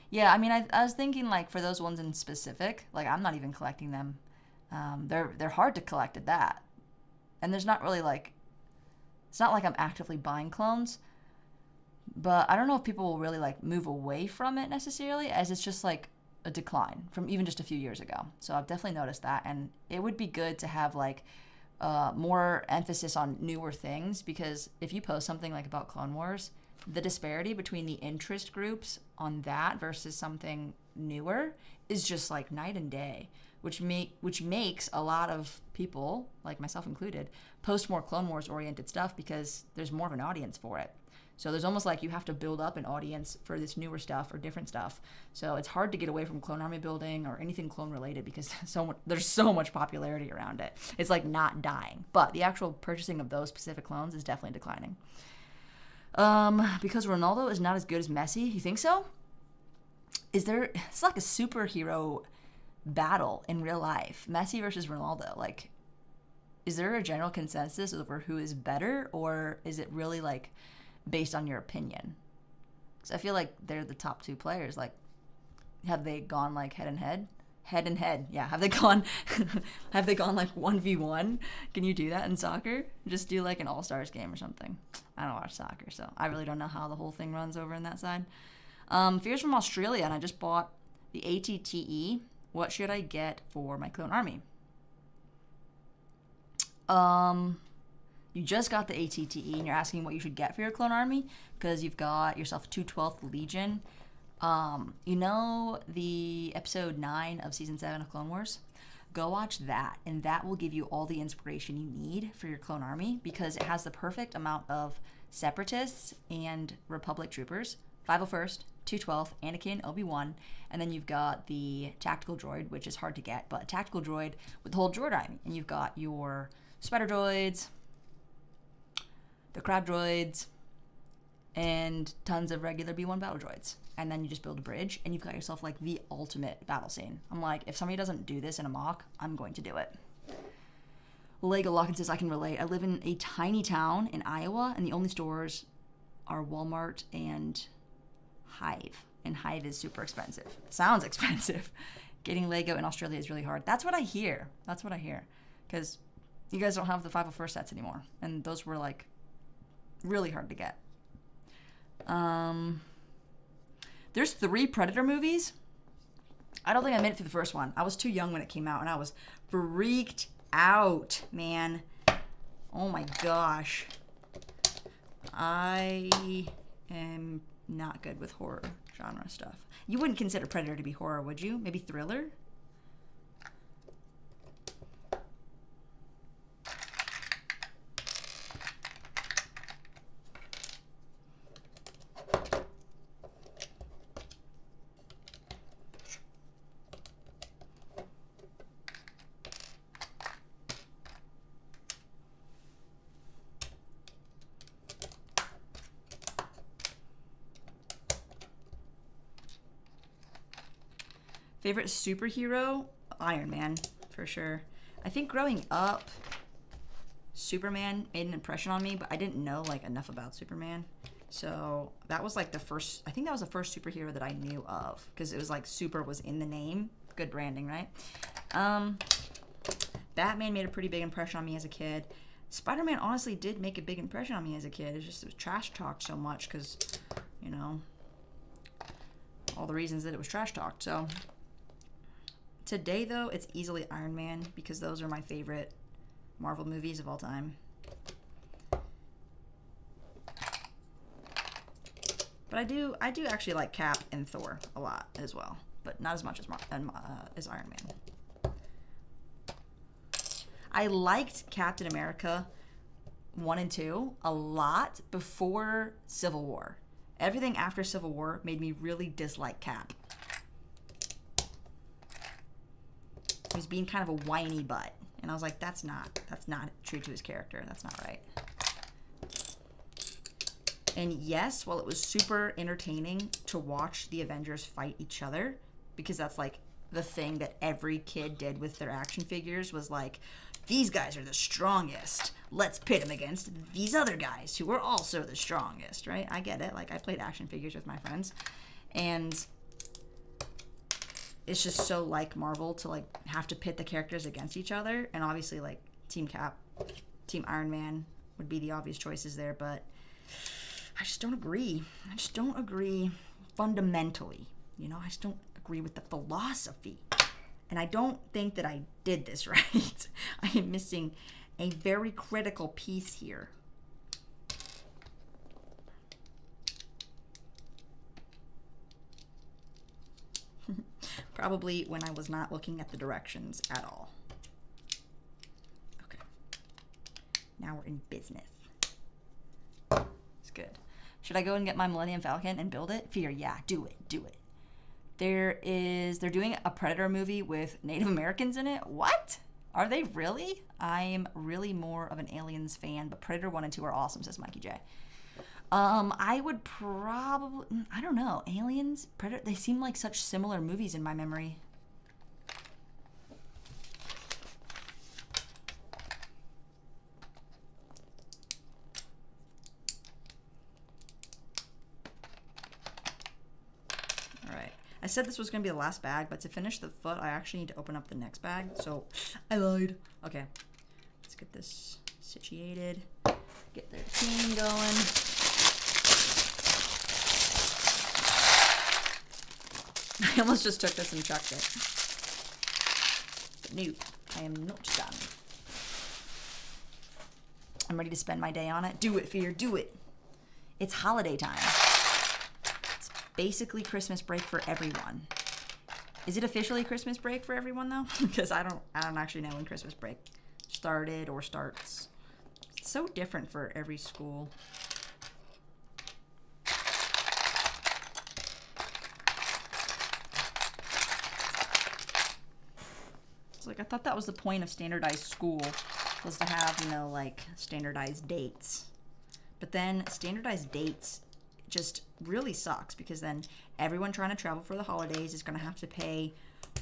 Yeah, I mean, I was thinking, like, for those ones in specific, like, I'm not even collecting them. They're hard to collect at that. And there's not really, like, it's not like I'm actively buying clones, but I don't know if people will really, like, move away from it necessarily, as it's just, like, a decline from even just a few years ago. So I've definitely noticed that, and it would be good to have, like, more emphasis on newer things, because if you post something, like, about Clone Wars, the disparity between the interest groups on that versus something newer is just like night and day, which makes a lot of people, like myself included, post more Clone Wars oriented stuff because there's more of an audience for it. So there's almost like you have to build up an audience for this newer stuff or different stuff. So it's hard to get away from Clone Army building or anything clone related because there's so much popularity around it. It's like not dying, but the actual purchasing of those specific clones is definitely declining. Because Ronaldo is not as good as Messi. You think so? It's like a superhero battle in real life. Messi versus Ronaldo. Like, is there a general consensus over who is better, or is it really, like, based on your opinion? Because I feel like they're the top two players. Like, have they gone, like, head and head? Head and head, yeah. Have they gone like 1v1? Can you do that in soccer? Just do like an all-stars game or something. I don't watch soccer, so I really don't know how the whole thing runs over in that side. Fears from Australia, and I just bought the ATTE. What should I get for my Clone Army? You just got the ATTE, and you're asking what you should get for your Clone Army because you've got yourself 212th Legion. You know the episode 9 of season 7 of Clone Wars? Go watch that, and that will give you all the inspiration you need for your Clone Army because it has the perfect amount of Separatists and Republic troopers, 501st, 212th, Anakin, Obi-Wan, and then you've got the tactical droid, which is hard to get, but a tactical droid with the whole droid army, and you've got your spider droids, the crab droids, and tons of regular B1 battle droids. And then you just build a bridge, and you've got yourself, like, the ultimate battle scene. I'm like, if somebody doesn't do this in a mock, I'm going to do it. Lego Locken says, I can relate. I live in a tiny town in Iowa, and the only stores are Walmart and Hive. And Hive is super expensive. Sounds expensive. Getting Lego in Australia is really hard. That's what I hear. Because because you guys don't have the 501st sets anymore, and those were like really hard to get. There's 3 Predator movies. I don't think I made it through the first one. I was too young when it came out, and I was freaked out, man. Oh my gosh. I am not good with horror genre stuff. You wouldn't consider Predator to be horror, would you? Maybe thriller? Favorite superhero? Iron Man, for sure. I think growing up, Superman made an impression on me, but I didn't know like enough about Superman. So that was like the first, I think that was the first superhero that I knew of, because it was like super was in the name. Good branding, right? Batman made a pretty big impression on me as a kid. Spider-Man honestly did make a big impression on me as a kid. It was trash talked so much because, you know, all the reasons that it was trash talked. So today, though, it's easily Iron Man because those are my favorite Marvel movies of all time. But I do actually like Cap and Thor a lot as well, but not as much as Iron Man. I liked Captain America 1 and 2 a lot before Civil War. Everything after Civil War made me really dislike Cap. He was being kind of a whiny butt, and I was like, that's not true to his character. That's not right. And yes, while it was super entertaining to watch the Avengers fight each other, because that's like the thing that every kid did with their action figures was like, these guys are the strongest. Let's pit them against these other guys who are also the strongest, right? I get it. Like, I played action figures with my friends, and it's just so like Marvel to like have to pit the characters against each other. And obviously like Team Cap, Team Iron Man would be the obvious choices there, but I just don't agree. I just don't agree fundamentally. You know, I just don't agree with the philosophy. And I don't think that I did this right. I am missing a very critical piece here. Probably when I was not looking at the directions at all. Okay. Now we're in business. It's good. Should I go and get my Millennium Falcon and build it? Fear, yeah, do it, do it. They're doing a Predator movie with Native Americans in it. What? Are they really? I'm really more of an Aliens fan, but Predator 1 and 2 are awesome, says Mikey J. I would probably, I don't know, Aliens, Predator, they seem like such similar movies in my memory. I said this was going to be the last bag, but to finish the foot, I actually need to open up the next bag. So I lied. Okay, let's get this situated. Get the team going. I almost just took this and chucked it. But no, I am not done. I'm ready to spend my day on it. Do it, Fear, do it. It's holiday time. Basically Christmas break for everyone. Is it officially Christmas break for everyone though? Because I don't actually know when Christmas break started or starts. It's so different for every school. It's like I thought that was the point of standardized school, was to have, you know, like standardized dates. But then standardized dates just really sucks, because then everyone trying to travel for the holidays is going to have to pay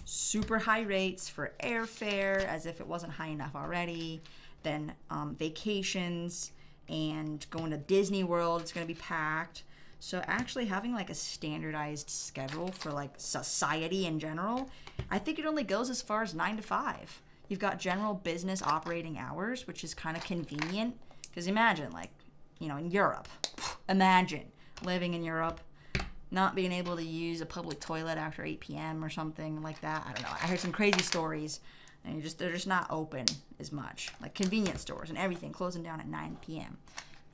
super high rates for airfare as if it wasn't high enough already. Then vacations and going to Disney World is going to be packed. So actually having like a standardized schedule for like society in general, I think it only goes as far as 9 to 5. You've got general business operating hours, which is kind of convenient. Because imagine, like, you know, in Europe, imagine living in Europe, not being able to use a public toilet after 8 p.m. or something like that. I don't know. I heard some crazy stories, and they're just not open as much. Like convenience stores and everything closing down at 9 p.m.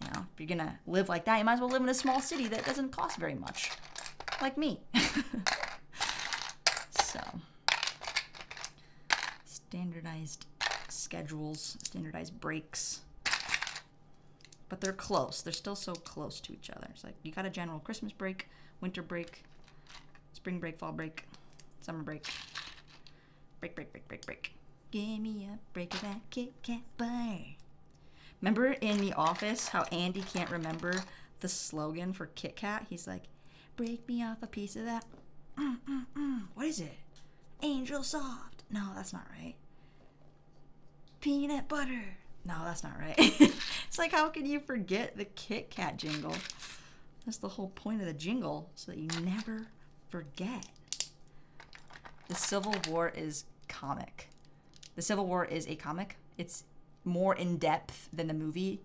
You know, if you're going to live like that, you might as well live in a small city that doesn't cost very much. Like me. So, standardized schedules, standardized breaks. But they're close. They're still so close to each other. It's like you got a general Christmas break, winter break, spring break, fall break, summer break. Break. Give me a break of that Kit Kat bar. Remember in The Office how Andy can't remember the slogan for Kit Kat? He's like, break me off a piece of that. What is it? Angel Soft. No, that's not right. Peanut butter. No, that's not right. It's like, how can you forget the Kit Kat jingle? That's the whole point of the jingle, so that you never forget. The Civil War is comic. The Civil War is a comic. It's more in-depth than the movie,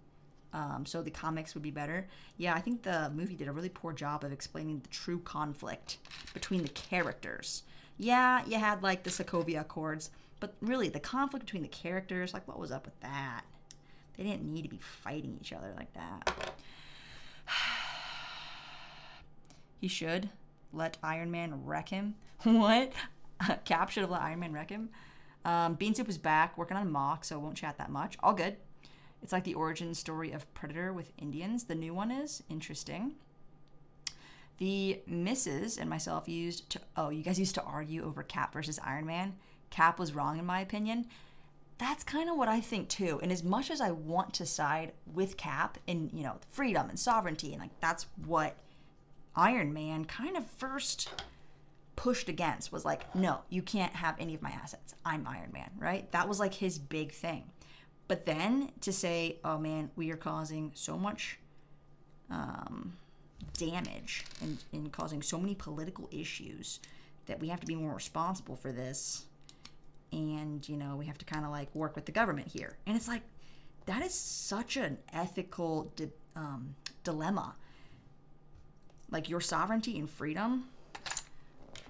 so the comics would be better. Yeah, I think the movie did a really poor job of explaining the true conflict between the characters. Yeah, you had, like, the Sokovia Accords, but really, the conflict between the characters, like, what was up with that? They didn't need to be fighting each other like that. He should let Iron Man wreck him. What? Cap should have let Iron Man wreck him. Bean Soup is back, working on mock, so I won't chat that much. All good. It's like the origin story of Predator with Indians. The new one is interesting. The missus and myself you guys used to argue over Cap versus Iron Man. Cap was wrong in my opinion. That's kind of what I think too. And as much as I want to side with Cap in, you know, freedom and sovereignty, and like that's what Iron Man kind of first pushed against, was like, no, you can't have any of my assets. I'm Iron Man, right? That was like his big thing. But then to say, oh man, we are causing so much damage and causing so many political issues that we have to be more responsible for this. And, you know, we have to kind of like work with the government here. And it's like, that is such an ethical dilemma. Like your sovereignty and freedom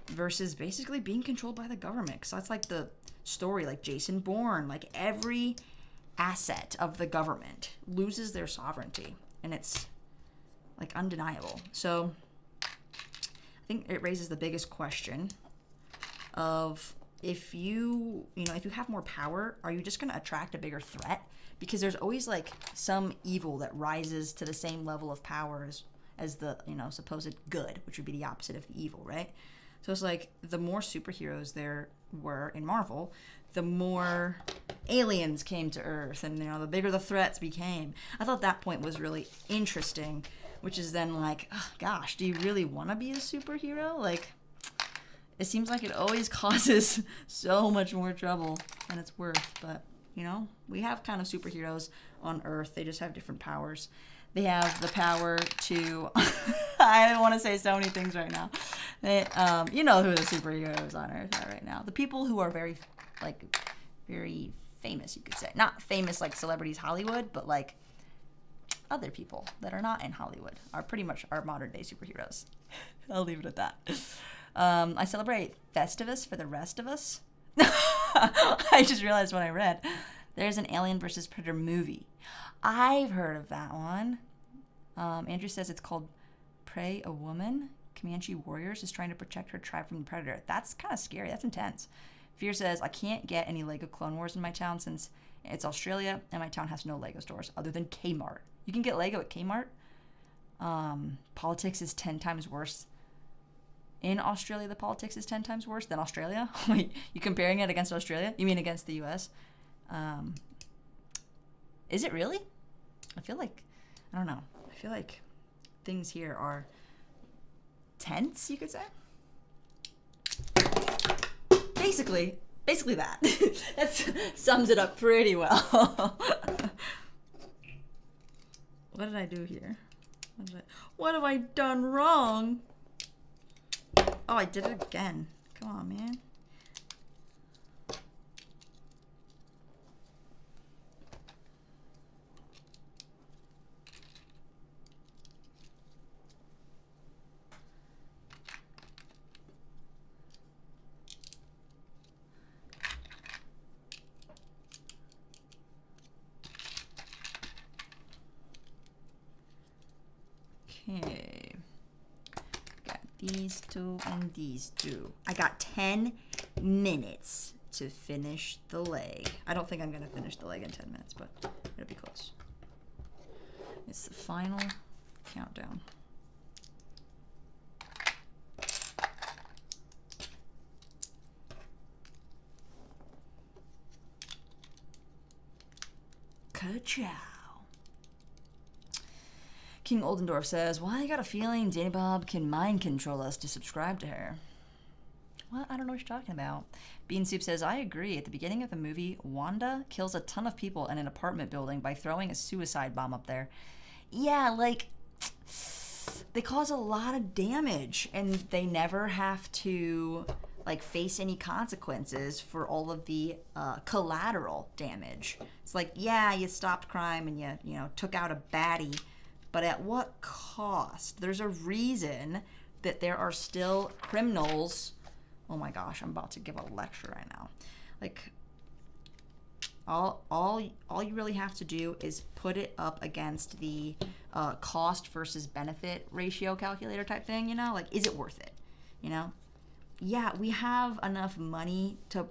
versus basically being controlled by the government. Because that's like the story, like Jason Bourne, like every asset of the government loses their sovereignty. And it's like undeniable. So I think it raises the biggest question of, if you have more power, are you just going to attract a bigger threat? Because there's always like some evil that rises to the same level of power as the, you know, supposed good, which would be the opposite of the evil, right? So it's like the more superheroes there were in Marvel, the more aliens came to Earth, and, you know, the bigger the threats became. I thought that point was really interesting, which is then like, oh, gosh, do you really want to be a superhero? Like, it seems like it always causes so much more trouble than it's worth. But, you know, we have kind of superheroes on Earth. They just have different powers. They have the power to... I want to say so many things right now. You know who the superheroes on Earth are right now. The people who are very famous, you could say. Not famous like celebrities Hollywood, but like other people that are not in Hollywood are pretty much our modern-day superheroes. I'll leave it at that. I celebrate Festivus for the rest of us. I just realized when I read. There's an Alien vs. Predator movie. I've heard of that one. Andrew says it's called Prey, a Woman. Comanche Warriors is trying to protect her tribe from the Predator. That's kind of scary. That's intense. Fear says, I can't get any Lego Clone Wars in my town since it's Australia and my town has no Lego stores other than Kmart. You can get Lego at Kmart. Politics is 10 times worse. In Australia, the politics is 10 times worse than Australia? Wait, you comparing it against Australia? You mean against the U.S.? Is it really? I feel like things here are tense, you could say. Basically that. That sums it up pretty well. What did I do here? What have I done wrong? Oh, I did it again. Come on, man. Okay. Got these two and these two. I got 10 minutes to finish the leg. I don't think I'm going to finish the leg in 10 minutes, but it'll be close. It's the final countdown. Ka-chow. King Oldendorf says, "Why I got a feeling Danny Bob can mind control us to subscribe to her." Well, I don't know what you're talking about. Bean Soup says, "I agree. At the beginning of the movie, Wanda kills a ton of people in an apartment building by throwing a suicide bomb up there." Yeah, like, they cause a lot of damage, and they never have to, like, face any consequences for all of the collateral damage. It's like, yeah, you stopped crime and you know, took out a baddie, but at what cost? There's a reason that there are still criminals. Oh my gosh, I'm about to give a lecture right now. Like, all you really have to do is put it up against the cost versus benefit ratio calculator type thing, you know? Like, is it worth it, you know? Yeah, we have enough money to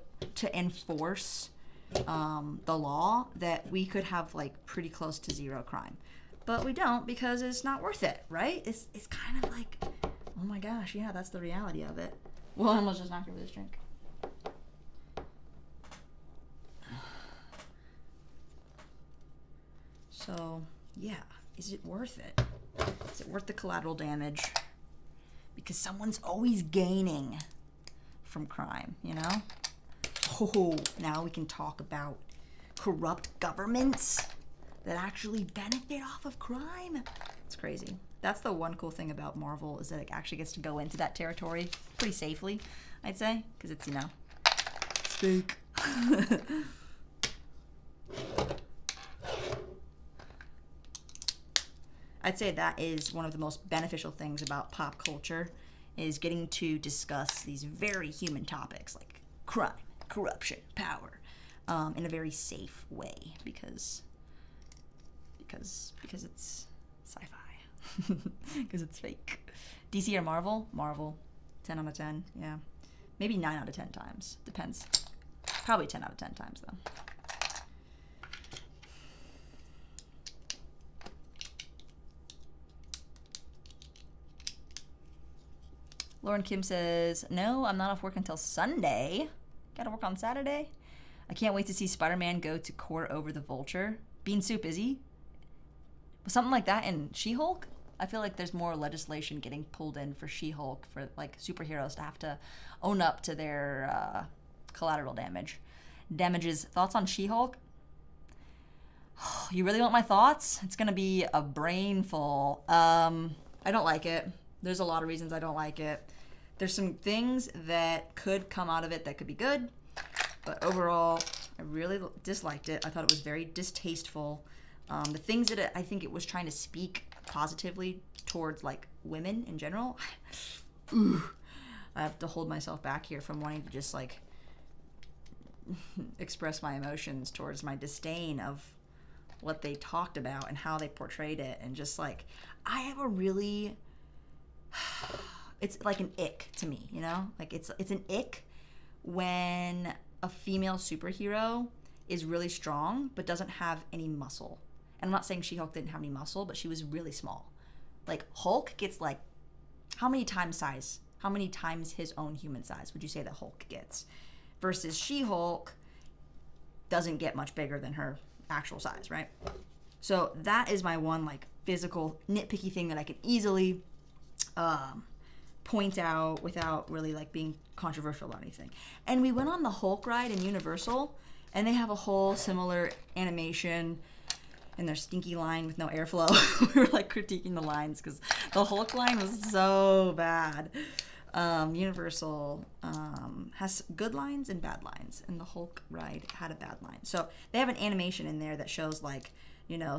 enforce the law that we could have, like, pretty close to zero crime. But we don't, because it's not worth it, right? It's kind of like, oh my gosh, yeah, that's the reality of it. Well, I almost just knocked over this drink. So, yeah, is it worth it? Is it worth the collateral damage? Because someone's always gaining from crime, you know? Oh, now we can talk about corrupt governments that actually benefit off of crime. It's crazy. That's the one cool thing about Marvel, is that it actually gets to go into that territory pretty safely, I'd say, because it's, you know, fake. I'd say that is one of the most beneficial things about pop culture, is getting to discuss these very human topics like crime, corruption, power, in a very safe way, because it's sci-fi, because it's fake. DC or Marvel? Marvel. 10 out of 10, yeah. Maybe 9 out of 10 times. Depends. Probably 10 out of 10 times, though. Lauren Kim says, "No, I'm not off work until Sunday. Gotta work on Saturday. I can't wait to see Spider-Man go to court over the Vulture." Bean Soup, is he? Something like that in She-Hulk? I feel like there's more legislation getting pulled in for She-Hulk, for, like, superheroes to have to own up to their collateral damages. Thoughts on She-Hulk? You really want my thoughts? It's gonna be a brainful. I don't like it. There's a lot of reasons I don't like it. There's some things that could come out of it that could be good, but overall, I really disliked it. I thought it was very distasteful. The things that I think it was trying to speak positively towards, like, women in general, I have to hold myself back here from wanting to just, like, express my emotions towards my disdain of what they talked about and how they portrayed it, and just, like, I have a really... It's like an ick to me, you know? Like, it's an ick when a female superhero is really strong but doesn't have any muscle. And I'm not saying She-Hulk didn't have any muscle, but she was really small. Like, Hulk gets, like, how many times his own human size would you say that Hulk gets? Versus She-Hulk doesn't get much bigger than her actual size, right? So that is my one, like, physical nitpicky thing that I can easily point out without really, like, being controversial about anything. And we went on the Hulk ride in Universal, and they have a whole similar animation in their stinky line with no airflow. We were, like, critiquing the lines because the Hulk line was so bad. Universal has good lines and bad lines, and the Hulk ride had a bad line. So they have an animation in there that shows, like, you know,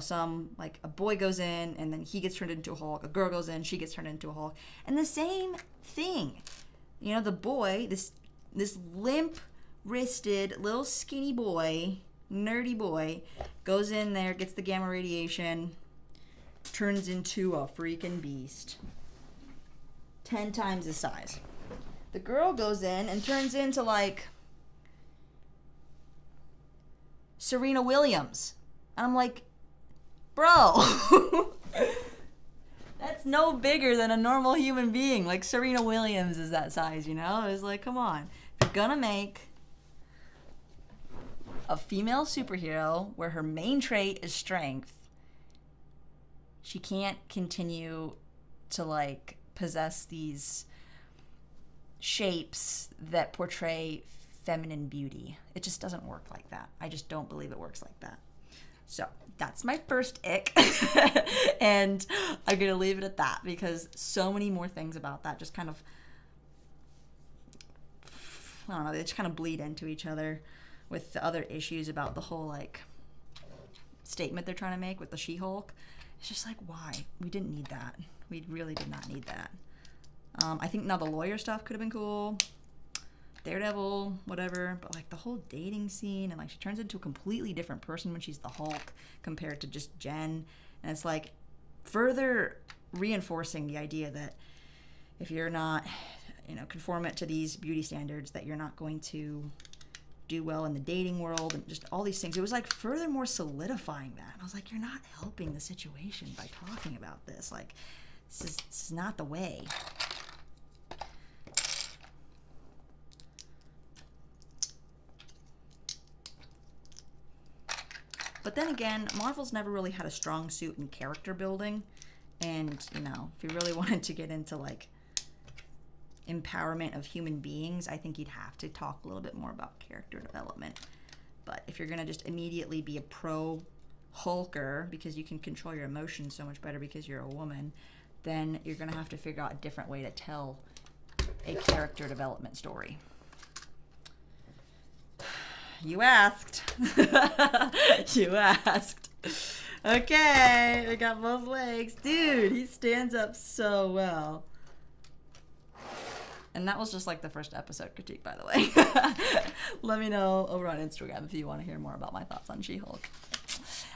like, a boy goes in and then he gets turned into a Hulk. A girl goes in, she gets turned into a Hulk. And the same thing. You know, the boy, this limp-wristed, little skinny boy, nerdy boy, goes in there, gets the gamma radiation, turns into a freaking beast. 10 times his size. The girl goes in and turns into like Serena Williams. And I'm like, bro, that's no bigger than a normal human being. Like Serena Williams is that size, you know? It's like, come on. If you're gonna make a female superhero where her main trait is strength, she can't continue to like possess these shapes that portray feminine beauty. It just doesn't work like that. I just don't believe it works like that. So that's my first ick. And I'm going to leave it at that because so many more things about that just kind of, I don't know, they just kind of bleed into each other with the other issues about the whole like statement they're trying to make with the She-Hulk. It's just like, why? We didn't need that. We really did not need that. I think now the lawyer stuff could have been cool. Daredevil, whatever. But like the whole dating scene and like she turns into a completely different person when she's the Hulk compared to just Jen. And it's like further reinforcing the idea that if you're not, you know, conformant to these beauty standards, that you're not going to do well in the dating world and just all these things. It was like furthermore solidifying that. And I was like, you're not helping the situation by talking about this. Like, this is not the way. But then again, Marvel's never really had a strong suit in character building. And, you know, if you really wanted to get into, like, empowerment of human beings, I think you'd have to talk a little bit more about character development. But if you're going to just immediately be a pro-Hulker because you can control your emotions so much better because you're a woman, then you're going to have to figure out a different way to tell a character development story. You asked. You asked. Okay, we got both legs. Dude, he stands up so well. And that was just like the first episode critique, by the way. Let me know over on Instagram if you want to hear more about my thoughts on She-Hulk.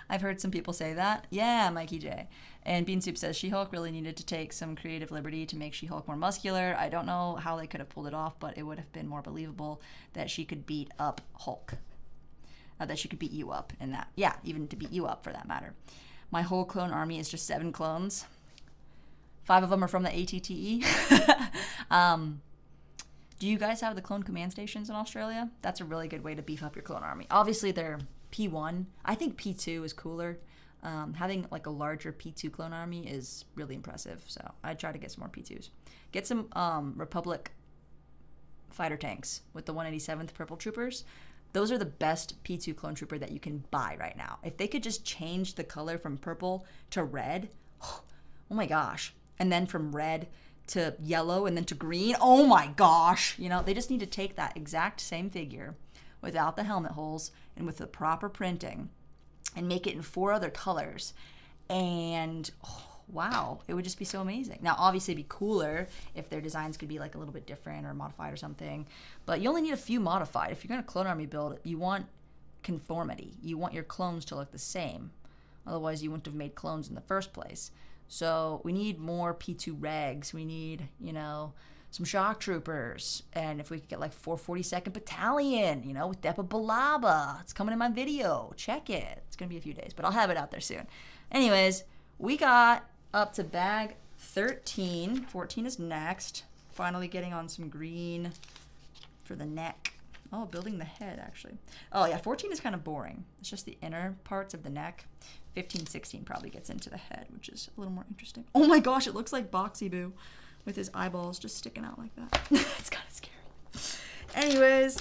I've heard some people say that. Yeah, Mikey J. And Bean Soup says She-Hulk really needed to take some creative liberty to make She-Hulk more muscular. I don't know how they could have pulled it off, but it would have been more believable that she could beat up Hulk. That she could beat you up in that. Yeah, even to beat you up for that matter. My whole clone army is just 7 clones. 5 of them are from the ATTE. Do you guys have the clone command stations in Australia? That's a really good way to beef up your clone army. Obviously, they're P1. I think P2 is cooler. Having like a larger P2 clone army is really impressive. So I'd try to get some more P2s. Get some Republic fighter tanks with the 187th Purple Troopers. Those are the best P2 clone trooper that you can buy right now. If they could just change the color from purple to red, oh my gosh. And then from red to yellow and then to green, oh my gosh. You know, they just need to take that exact same figure without the helmet holes and with the proper printing and make it in 4 other colors. And wow, it would just be so amazing. Now, obviously it'd be cooler if their designs could be like a little bit different or modified or something, but you only need a few modified. If you're going to clone army build, you want conformity. You want your clones to look the same. Otherwise, you wouldn't have made clones in the first place. So we need more P2 regs. We need, you know, some shock troopers. And if we could get like 442nd Battalion, you know, with Depa Balaba. It's coming in my video. Check it. It's going to be a few days, but I'll have it out there soon. Anyways, we got up to bag 13. 14 is next. Finally getting on some green for the neck. Oh, building the head, actually. Oh, yeah, 14 is kind of boring. It's just the inner parts of the neck. 15, 16 probably gets into the head, which is a little more interesting. Oh my gosh, it looks like Boxy Boo with his eyeballs just sticking out like that. It's kind of scary. Anyways,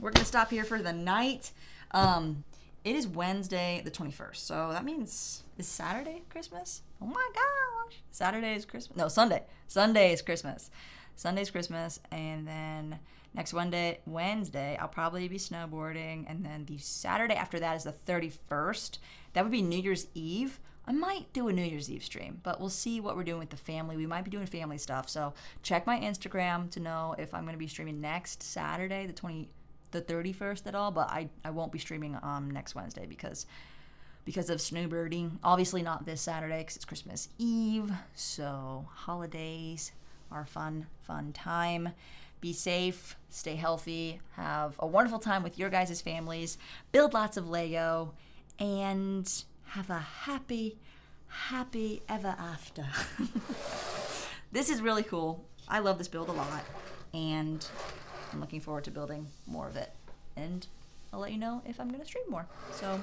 we're going to stop here for the night. It is Wednesday the 21st, so that means, is Saturday Christmas? Oh my gosh. Saturday is Christmas. No, Sunday. Sunday is Christmas. Sunday's Christmas, and then next Wednesday, I'll probably be snowboarding, and then the Saturday after that is the 31st. That would be New Year's Eve. I might do a New Year's Eve stream, but we'll see what we're doing with the family. We might be doing family stuff, so check my Instagram to know if I'm going to be streaming next Saturday, the 31st at all, but I won't be streaming next Wednesday because because of snowbirding. Obviously not this Saturday because it's Christmas Eve. So holidays are fun time. Be safe, stay healthy, have a wonderful time with your guys' families, build lots of Lego, and have a happy ever after. This is really cool. I love this build a lot, and I'm looking forward to building more of it. And I'll let you know if I'm going to stream more. So,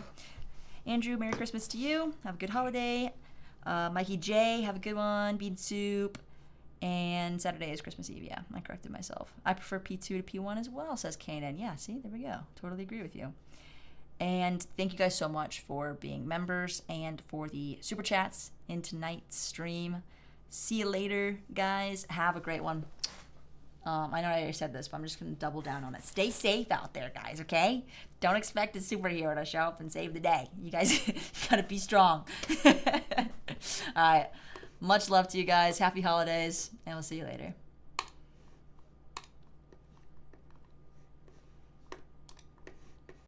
Andrew, Merry Christmas to you. Have a good holiday. Mikey J, have a good one. Bean Soup. And Saturday is Christmas Eve. Yeah, I corrected myself. I prefer P2 to P1 as well, says Kanan. Yeah, see, there we go. Totally agree with you. And thank you guys so much for being members and for the super chats in tonight's stream. See you later, guys. Have a great one. I know I already said this, but I'm just going to double down on it. Stay safe out there, guys, okay? Don't expect a superhero to show up and save the day. You guys got to be strong. All right. Much love to you guys. Happy holidays, and we'll see you later.